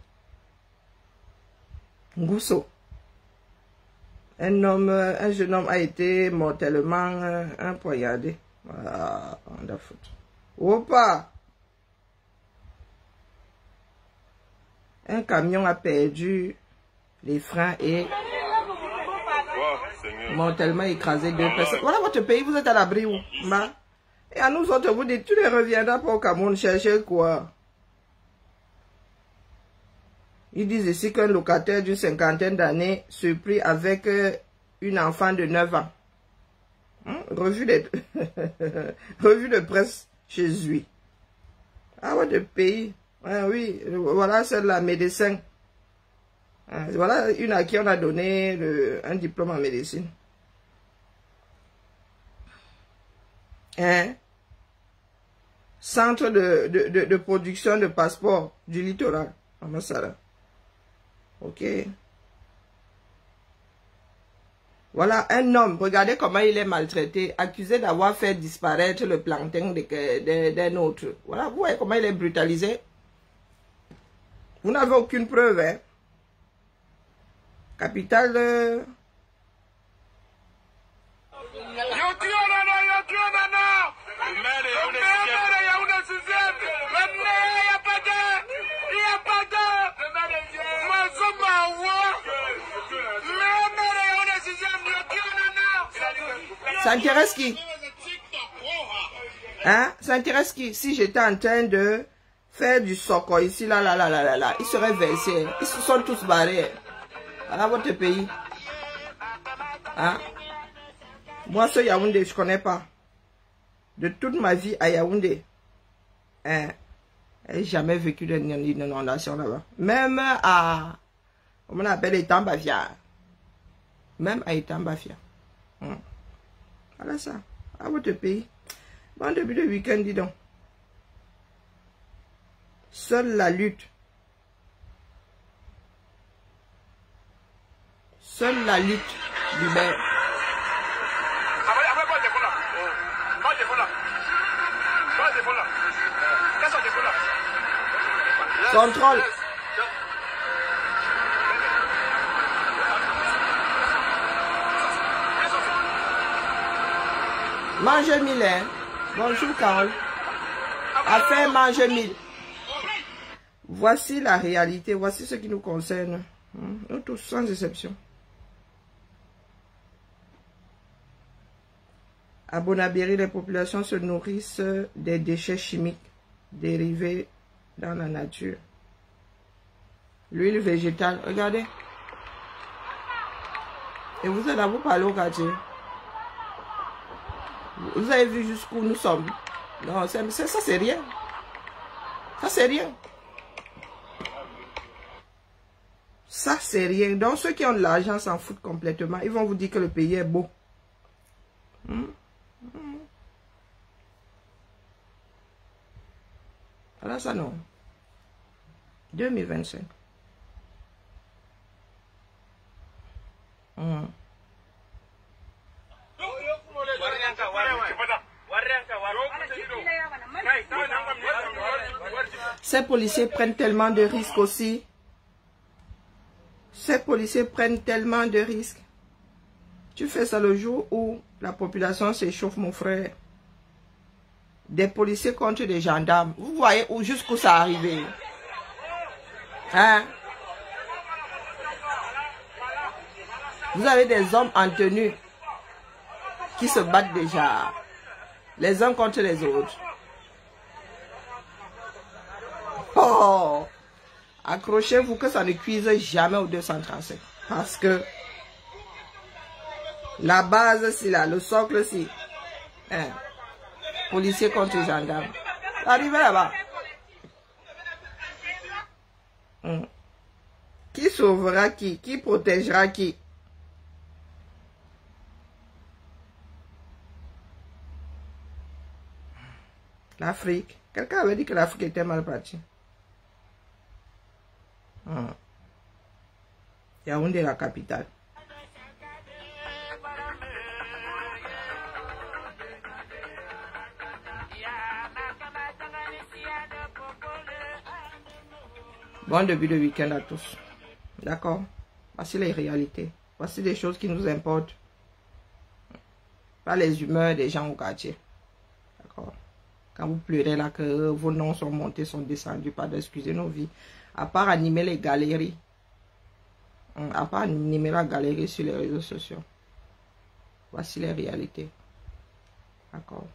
Ngousso. Un jeune homme a été mortellement empoignardé. Voilà, on a foutu. Opa! Un camion a perdu les freins et mortellement écrasé 2 personnes. Voilà votre pays, vous êtes à l'abri où? Et à nous autres, vous dites, tu ne reviendras pas au Cameroun chercher quoi? Ils disent ici qu'un locataire d'une 50aine d'années se prit avec une enfant de 9 ans. Revue de presse chez lui. Ah ouais, de pays. Oui, voilà, c'est la médecin. Voilà une à qui on a donné un diplôme en médecine. Centre de production de passeports du littoral. Ok. Voilà un homme, regardez comment il est maltraité, accusé d'avoir fait disparaître le plantain d'un autre. Voilà, vous voyez comment il est brutalisé. Vous n'avez aucune preuve, hein. Capitale... Ça intéresse qui? Hein? Ça intéresse qui? Si j'étais en train de faire du soccer ici, là, ils seraient versés. Ils se sont tous barrés. Voilà votre pays. Hein? Moi, ce Yaoundé, je ne connais pas. De toute ma vie à Yaoundé. Hein? Je n'ai jamais vécu d'inondation là-bas. Même à... Comment on appelle Itambafia. Même à Itambafia. Voilà ça. À votre pays. Bon début de week-end, dis donc. Seule la lutte. Seule la lutte libère. Contrôle. Mange 1000, hein. Bonjour Carole. Affaire mange 1000. Voici la réalité, voici ce qui nous concerne. Nous tous sans exception. À Bonabéry, les populations se nourrissent des déchets chimiques dérivés dans la nature. L'huile végétale, regardez. Et vous êtes là, vous parlez au quartier. Vous avez vu jusqu'où nous sommes. Non, ça c'est rien. Ça c'est rien. Ça c'est rien. Donc ceux qui ont de l'argent s'en foutent complètement. Ils vont vous dire que le pays est beau. Voilà ça non. 2025. Ces policiers prennent tellement de risques aussi. Ces policiers prennent tellement de risques. Tu fais ça le jour où la population s'échauffe, mon frère. Des policiers contre des gendarmes. Vous voyez jusqu'où ça est arrivé. Hein? Vous avez des hommes en tenue qui se battent déjà. Les uns contre les autres. Oh! Accrochez-vous que ça ne cuise jamais au 237. Parce que la base, c'est là, le socle, c'est policier contre gendarme. Arrivez là-bas. Qui sauvera qui? Qui protégera qui? L'Afrique. Quelqu'un avait dit que l'Afrique était mal partie. Yaoundé, la capitale. Bon début de week-end à tous. D'accord? Voici les réalités. Voici des choses qui nous importent. Pas les humeurs des gens au quartier. D'accord? Quand vous pleurez là que vos noms sont montés, sont descendus, pas d'excuser nos vies. À part animer les galeries. À part animer la galerie sur les réseaux sociaux. Voici les réalités. D'accord?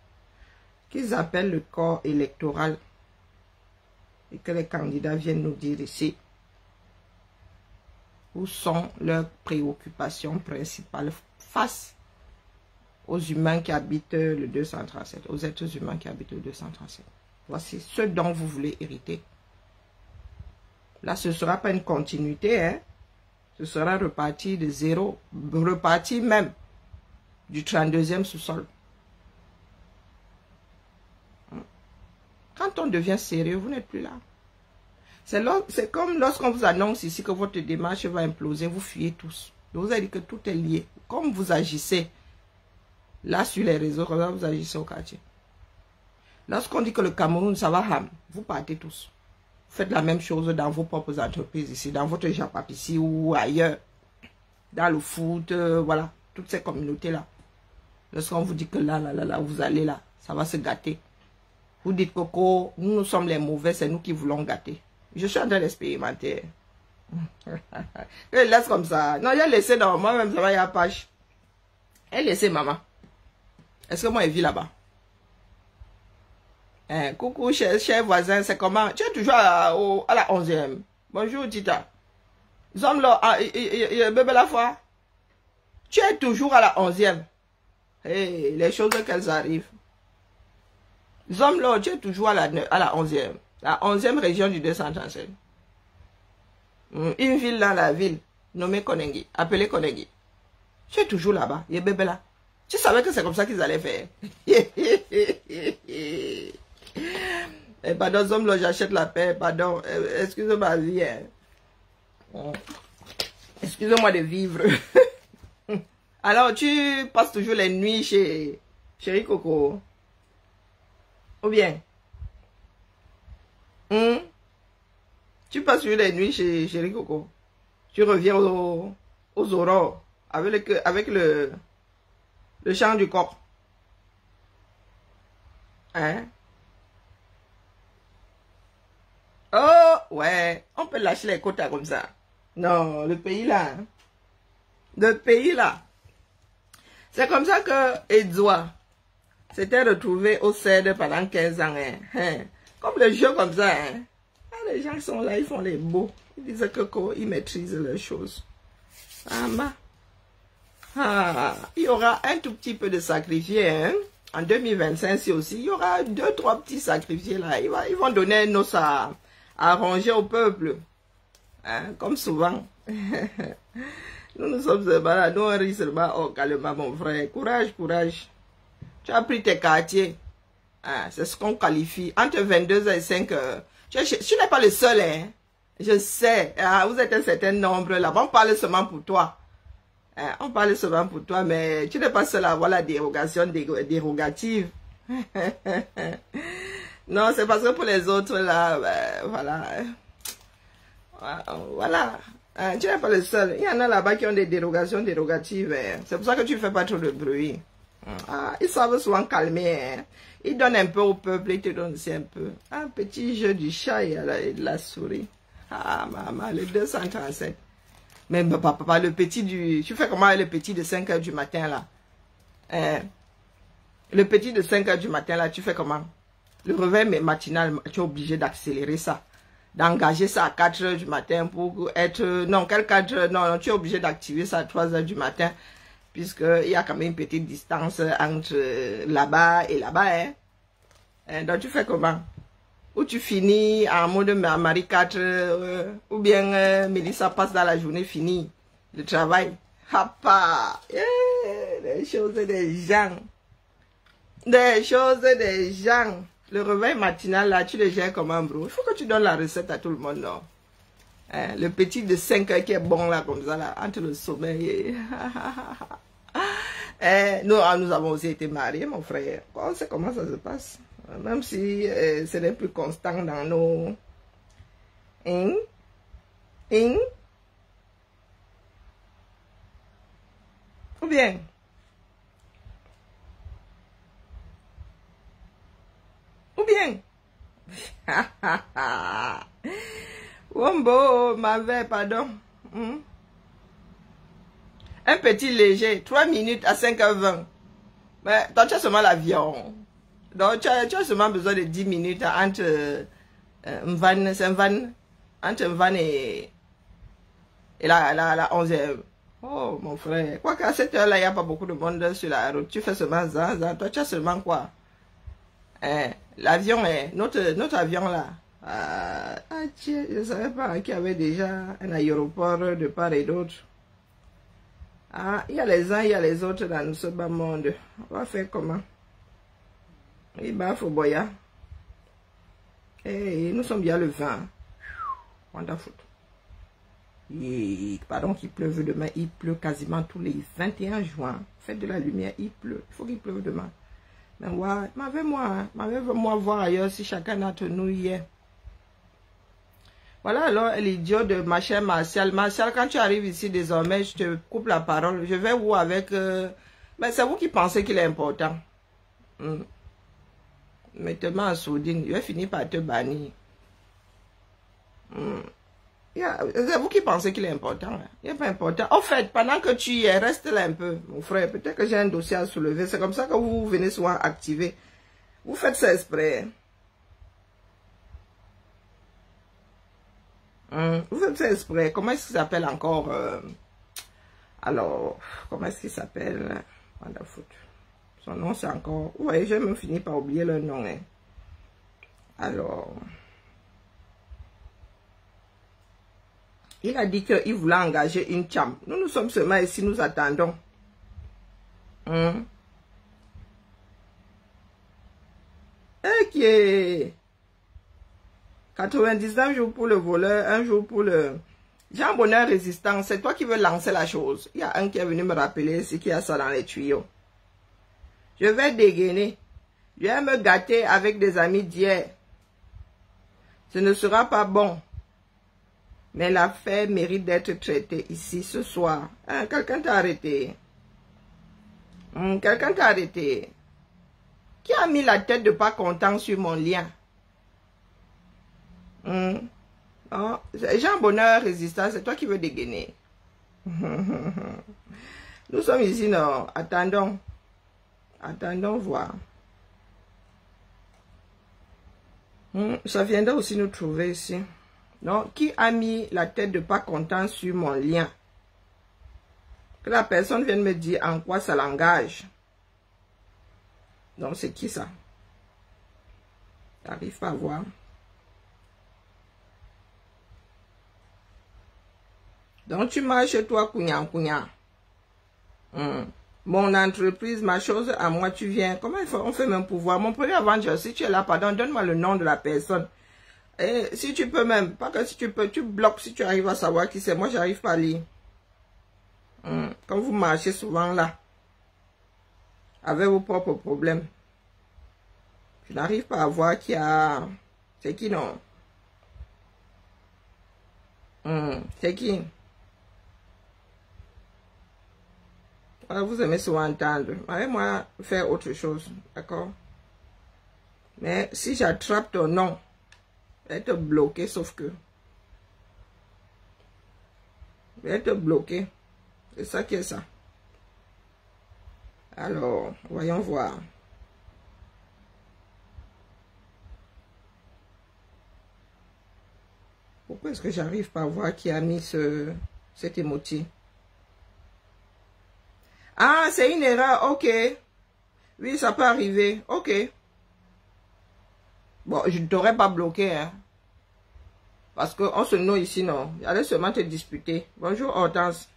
Qu'ils appellent le corps électoral. Et que les candidats viennent nous dire ici. Où sont leurs préoccupations principales face aux humains qui habitent le 237, aux êtres humains qui habitent le 237. Voici ce dont vous voulez hériter. Là, ce ne sera pas une continuité, hein. Ce sera reparti de zéro, reparti même du 32e sous-sol. Quand on devient sérieux, vous n'êtes plus là. C'est comme lorsqu'on vous annonce ici que votre démarche va imploser, vous fuyez tous. Je vous ai dit que tout est lié. Comme vous agissez là sur les réseaux, vous agissez au quartier. Lorsqu'on dit que le Cameroun, ça va ham, vous partez tous. Vous faites la même chose dans vos propres entreprises ici, dans votre Japap ici ou ailleurs. Dans le foot, voilà, toutes ces communautés-là. Lorsqu'on vous dit que là, vous allez là, ça va se gâter. Vous dites, Coco, nous sommes les mauvais, c'est nous qui voulons gâter. Je suis en train d'expérimenter. Je laisse comme ça. Non, j'ai laissé dans moi-même, ça va y a page. Elle laissé maman. Est-ce que moi, elle vit là-bas? Coucou, cher voisin, c'est comment? Tu es toujours à la 11e. Bonjour, Tita. Zombie, bébé la foi. Tu es toujours à la 11e. Hey, les choses qu'elles arrivent. Zombie, tu es toujours à la 11e. La 11e région du 237. Une ville dans la ville, nommée Konengi, appelée Konengi. Tu es toujours là-bas, il y a bébé là. Tu savais que c'est comme ça qu'ils allaient faire. Pardon, Zombie, j'achète la paix, pardon. Excusez ma vie. Excusez-moi de vivre. Alors, tu passes toujours les nuits chez Chéri Coco? Ou bien? Tu passes toujours les nuits chez Chéri Coco? Tu reviens aux aurores avec le chant du coq. Hein? Oh, ouais. On peut lâcher les quotas comme ça. Non, le pays là. Hein? Le pays là. C'est comme ça que Edouard s'était retrouvé au CED pendant 15 ans. Hein? Comme le jeu comme ça. Hein? Ah, les gens qui sont là, ils font les beaux. Ils disent que ils maîtrisent leurs choses. Il y aura un tout petit peu de sacrifiés. Hein? En 2025, si aussi, il y aura 2-3 petits sacrifiés là. Ils vont donner un os à ranger au peuple. Hein? Comme souvent. Nous sommes là, nous on rit seulement. Oh, calme-toi mon frère. Courage, courage. Tu as pris tes quartiers. Hein? C'est ce qu'on qualifie. Entre 22h et 5h. Tu n'es pas le seul. Hein? Je sais. Hein? Vous êtes un certain nombre là. On parle seulement pour toi. Hein? On parle seulement pour toi, mais tu n'es pas seul à avoir la dérogation dérogative. Non, c'est parce que pour les autres là, voilà. Voilà. Hein, tu n'es pas le seul. Il y en a là-bas qui ont des dérogations dérogatives. Hein. C'est pour ça que tu ne fais pas trop de bruit. Ils savent souvent calmer. Hein. Ils donnent un peu au peuple, ils te donnent aussi un peu. Un petit jeu du chat et de la souris. Ah, maman, le 237. Mais papa, le petit du... Tu fais comment le petit de 5h du matin là? Hein? Le petit de 5h du matin là, tu fais comment? Le réveil matinal, tu es obligé d'accélérer ça. d'engager ça à 4 heures du matin pour être... Non, quel 4 heures? Non, non, tu es obligé d'activer ça à 3 heures du matin, puisqu'il y a quand même une petite distance entre là-bas et là-bas. Donc, tu fais comment? Ou tu finis en mode Marie 4, ou bien Mélissa passe dans la journée finie le travail. Hapa! Les choses des gens. Des choses des gens. Le réveil matinal, là, tu le gères comme un bro. Il faut que tu donnes la recette à tout le monde, non? Le petit de 5 heures qui est bon, là, comme ça, là, entre le sommeil et... nous avons aussi été mariés, mon frère. On sait comment ça se passe. Même si ce n'est plus constant dans nos... Ou bien... Ou bien... Wombo, m'avait, pardon. Un petit léger, 3 minutes à 5h20. Mais toi, tu as seulement l'avion. Donc, tu as seulement besoin de 10 minutes entre entre Mvan et la 11e. Oh, mon frère. Quoi qu'à cette heure-là, il n'y a pas beaucoup de monde sur la route. Tu fais seulement ça. Toi, tu as seulement quoi? L'avion est... Notre avion, là. Tiens, je ne savais pas qu'il y avait déjà un aéroport de part et d'autre. Il y a les uns, il y a les autres dans ce bas monde. On va faire comment? Il va faut boya. Et nous sommes bien le 20. Wonderful. Pardon qu'il pleuve demain. Il pleut quasiment tous les 21 juin. Faites de la lumière, il pleut. Il faut qu'il pleuve demain. Mais ouais, m'avez-moi voir ailleurs si chacun d'entre nous y est. Voilà alors l'idiot de ma chère Martial. Martial, quand tu arrives ici désormais, je te coupe la parole. Je vais vous avec... Mais c'est vous qui pensez qu'il est important. Mettez-moi en sourdine. Je vais finir par te bannir. C'est vous qui pensez qu'il est important. Il n'est pas important. En fait, pendant que tu y es, reste là un peu, mon frère. Peut-être que j'ai un dossier à soulever. C'est comme ça que vous venez souvent activer. Vous faites ça exprès. Vous faites ça exprès. Comment est-ce qu'il s'appelle encore? Alors, comment est-ce qu'il s'appelle? Son nom, c'est encore... Ouais, j'ai même fini par oublier le nom. Alors... Il a dit qu'il voulait engager une chambre. Nous sommes seulement ici, nous attendons. Et qui est 99 jours pour le voleur, 1 jour pour le... Jean Bonheur résistant, c'est toi qui veux lancer la chose. Il y a un qui est venu me rappeler ici qu'il y a ça dans les tuyaux. Je vais dégainer. Je vais me gâter avec des amis d'hier. Ce ne sera pas bon. Mais l'affaire mérite d'être traitée ici ce soir. Quelqu'un t'a arrêté. Quelqu'un t'a arrêté. Qui a mis la tête de pas content sur mon lien? Oh, Jean Bonheur résistant, c'est toi qui veux dégainer. Nous sommes ici, non. Attendons. Attendons voir. Ça viendra aussi nous trouver ici. Non, qui a mis la tête de pas content sur mon lien? Que la personne vienne me dire en quoi ça l'engage. Donc, c'est qui ça? J'arrive pas à voir. Donc, tu marches chez toi, Kounyan. Mon entreprise, ma chose, à moi, tu viens. Comment on fait même pour voir? Mon premier aventure, si tu es là, pardon, donne-moi le nom de la personne. Et si tu peux même, pas que si tu peux, tu bloques si tu arrives à savoir qui c'est. Moi, j'arrive pas à lire. Quand vous marchez souvent là, avec vos propres problèmes, je n'arrive pas à voir qui a... C'est qui, non? C'est qui? Voilà, vous aimez souvent entendre. Allez-moi faire autre chose, d'accord? Mais si j'attrape ton nom, je vais te bloquer, sauf que... Je vais te bloquer. C'est ça qui est ça. Alors, voyons voir. Pourquoi est-ce que j'arrive pas à voir qui a mis cet émoji? Ah, c'est une erreur, ok. Oui, ça peut arriver, ok. Bon, je ne t'aurais pas bloqué, hein. Parce qu'on se noie ici, non. J'allais seulement te disputer. Bonjour, Hortense.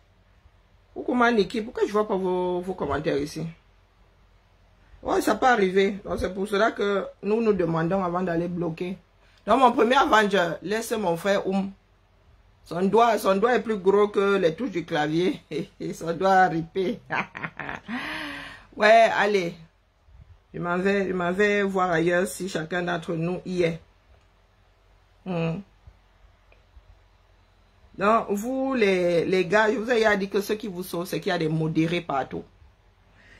Ou comment Niki? Pourquoi je vois pas vos commentaires ici? Ouais, ça peut arriver. Donc, c'est pour cela que nous nous demandons avant d'aller bloquer. Donc, mon premier Avenger, laisse mon frère Son doigt est plus gros que les touches du clavier. Et son doigt ripé. Ouais, allez. Je m'en vais voir ailleurs si chacun d'entre nous y est. Donc, vous, les gars, je vous ai dit que ce qui vous sauve, c'est qu'il y a des modérés partout.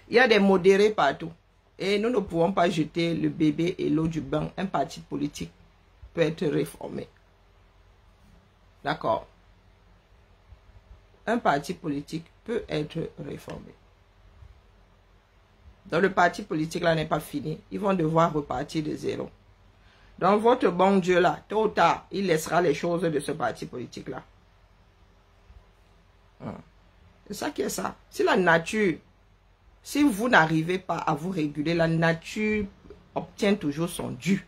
Il y a des modérés partout. Et nous ne pouvons pas jeter le bébé et l'eau du bain. Un parti politique peut être réformé. D'accord? Un parti politique peut être réformé. Donc, le parti politique là n'est pas fini. Ils vont devoir repartir de zéro. Donc, votre bon Dieu là, tôt ou tard, il laissera les choses de ce parti politique là. C'est ça qui est ça. Si la nature, si vous n'arrivez pas à vous réguler, la nature obtient toujours son dû.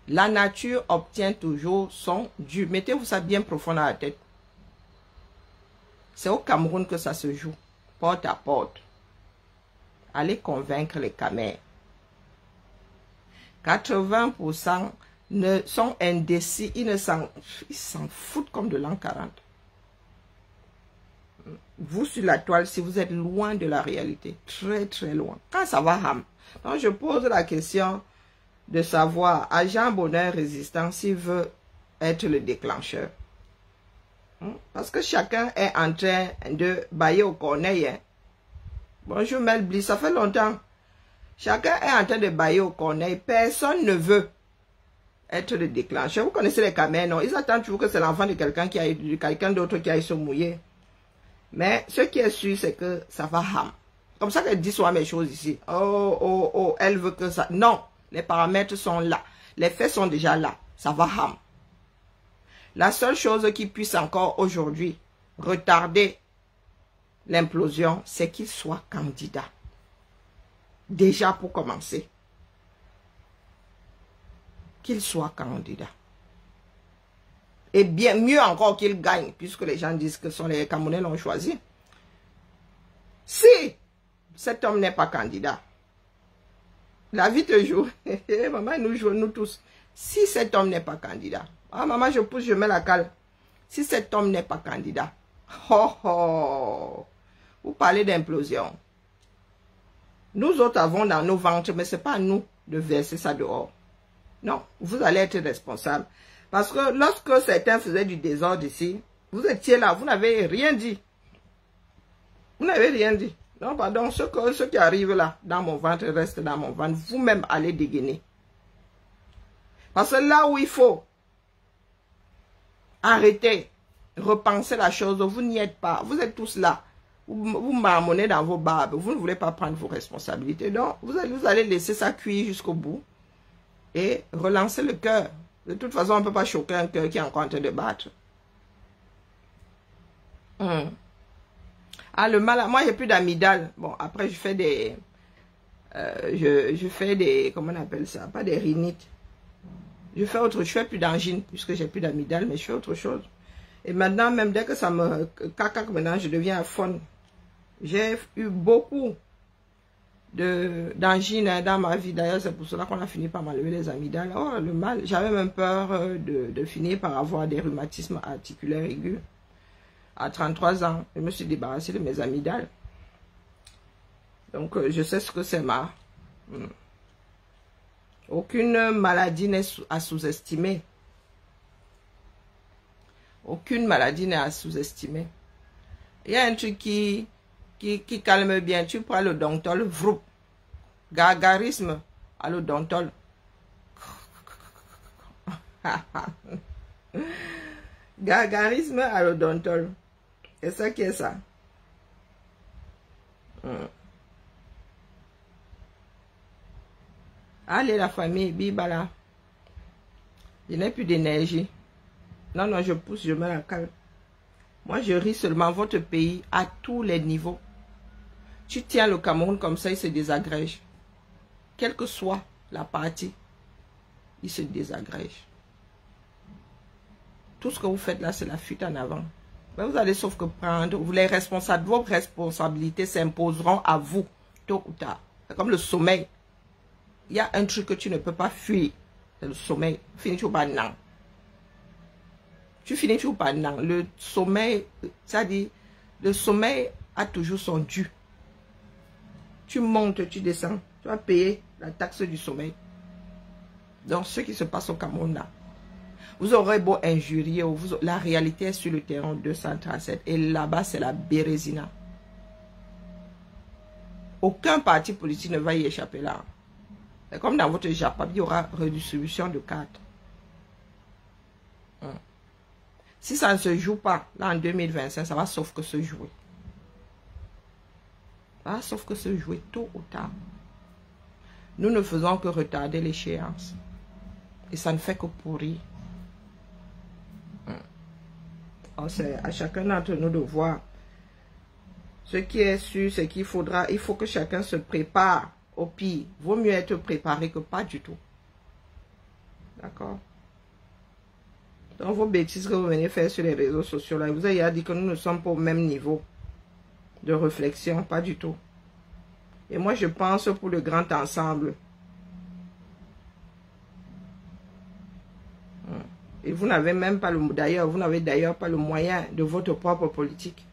La nature obtient toujours son dû. Mettez-vous ça bien profond dans la tête. C'est au Cameroun que ça se joue, porte à porte. Allez convaincre les Camers. 80% sont indécis, ils s'en foutent comme de l'an 40. Vous sur la toile, si vous êtes loin de la réalité, très très loin, quand ça va ham. Donc je pose la question de savoir à Jean Bonheur Résistant s'il veut être le déclencheur. Parce que chacun est en train de bailler au corneille. Hein. Bonjour Melbli, ça fait longtemps. Chacun est en train de bailler au corneille. Personne ne veut être le déclencheur. Vous connaissez les Camers, non? Ils attendent toujours que c'est l'enfant de quelqu'un d'autre qui aille se mouiller. Mais ce qui est sûr, c'est que ça va ham. Comme ça qu'elle dit souvent mes choses ici. Oh, elle veut que ça... Non, les paramètres sont là. Les faits sont déjà là. Ça va ham. La seule chose qui puisse encore aujourd'hui retarder l'implosion, c'est qu'il soit candidat. Déjà pour commencer. Qu'il soit candidat. Et bien mieux encore qu'il gagne, puisque les gens disent que les Camerounais l'ont choisi. Si cet homme n'est pas candidat, la vie te joue. Maman nous joue, nous tous. Si cet homme n'est pas candidat, ah maman je pousse, je mets la cale. Si cet homme n'est pas candidat, vous parlez d'implosion. Nous autres avons dans nos ventres, mais ce n'est pas à nous de verser ça dehors. Non, vous allez être responsable. Parce que lorsque certains faisaient du désordre ici, vous étiez là, vous n'avez rien dit. Vous n'avez rien dit. Non, pardon, ce qui arrive là, dans mon ventre, reste dans mon ventre. Vous-même allez dégainer. Parce que là où il faut arrêter, repenser la chose, vous n'y êtes pas. Vous êtes tous là. Vous marmonnez dans vos barbes. Vous ne voulez pas prendre vos responsabilités. Donc, vous allez laisser ça cuire jusqu'au bout. Et relancer le cœur. De toute façon, on ne peut pas choquer un cœur qui est encore en train de battre. Ah, le mal, moi, j'ai plus d'amygdale. Bon, après, je fais des... je fais des... Comment on appelle ça? Pas des rhinites. Je fais plus d'angine, puisque j'ai plus d'amygdale, mais je fais autre chose. Et maintenant, même dès que ça me cacaque, maintenant, je deviens faune. J'ai eu beaucoup d'angine dans ma vie. D'ailleurs, c'est pour cela qu'on a fini par m'enlever les amygdales. Oh, le mal. J'avais même peur de finir par avoir des rhumatismes articulaires aigus. À 33 ans, je me suis débarrassé de mes amygdales. Donc, je sais ce que c'est ma... Aucune maladie n'est à sous-estimer. Aucune maladie n'est à sous-estimer. Il y a un truc qui calme bien. Tu prends le Dontol, vroup. Gargarisme à le Dontol. Gargarisme à le Dontol. C'est ça qui est ça. Allez la famille, bibala. Je n'ai plus d'énergie. Non, non, je pousse, je me la calme. Moi, je ris seulement votre pays à tous les niveaux. Tu tiens le Cameroun comme ça, il se désagrège. Quelle que soit la partie, il se désagrège. Tout ce que vous faites là, c'est la fuite en avant. Mais vous allez sauf que prendre, vos responsabilités s'imposeront à vous, tôt ou tard. C'est comme le sommeil. Il y a un truc que tu ne peux pas fuir. C'est le sommeil. Finis toujours par non. Tu finis toujours par non. Le sommeil, ça dit, le sommeil a toujours son dû. Tu montes, tu descends. Tu vas payer la taxe du sommeil. Donc, ce qui se passe au Cameroun là. Vous aurez beau injurier, la réalité est sur le terrain 237. Et là-bas, c'est la Bérésina. Aucun parti politique ne va y échapper là. C'est comme dans votre Japon, il y aura redistribution de cartes. Si ça ne se joue pas, là en 2025, ça va sauf que se jouer. Ça va sauf que se jouer tôt ou tard. Nous ne faisons que retarder l'échéance. Et ça ne fait que pourrir. C'est à chacun d'entre nous de voir. Ce qui est sûr, c'est qu'il faut que chacun se prépare au pire. Vaut mieux être préparé que pas du tout. D'accord? Donc vos bêtises que vous venez faire sur les réseaux sociaux, là, vous avez dit que nous ne sommes pas au même niveau de réflexion, pas du tout. Et moi, je pense pour le grand ensemble. Et vous n'avez même pas vous n'avez d'ailleurs pas le moyen de votre propre politique.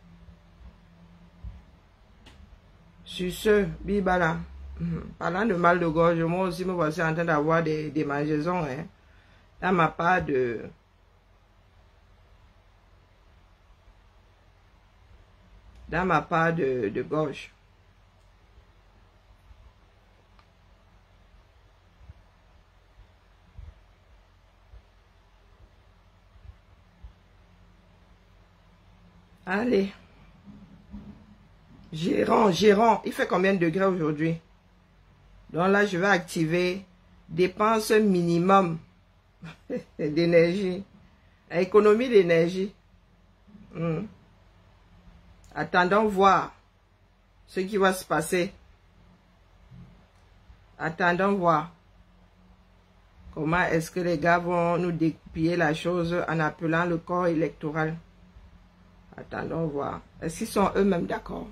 Sur ce, Bibala, parlant de mal de gorge, moi aussi me voici en train d'avoir des démangeaisons, hein, dans ma part de gorge. Allez. Gérant, il fait combien de degrés aujourd'hui? Donc là, je vais activer dépenses minimum d'énergie. Économie d'énergie. Attendons voir ce qui va se passer. Attendons voir comment est-ce que les gars vont nous dépiller la chose en appelant le corps électoral. Attendons voir. Est-ce qu'ils sont eux-mêmes d'accord?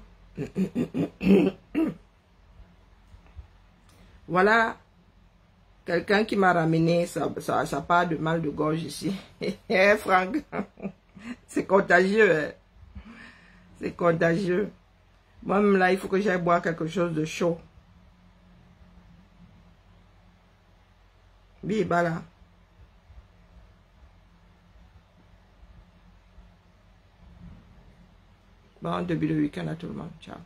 Voilà quelqu'un qui m'a ramené sa part de mal de gorge ici. Franck, c'est contagieux. Hein? C'est contagieux. Moi-même là, il faut que j'aille boire quelque chose de chaud. Bibala. Bon début de week-end à tout le monde. Ciao.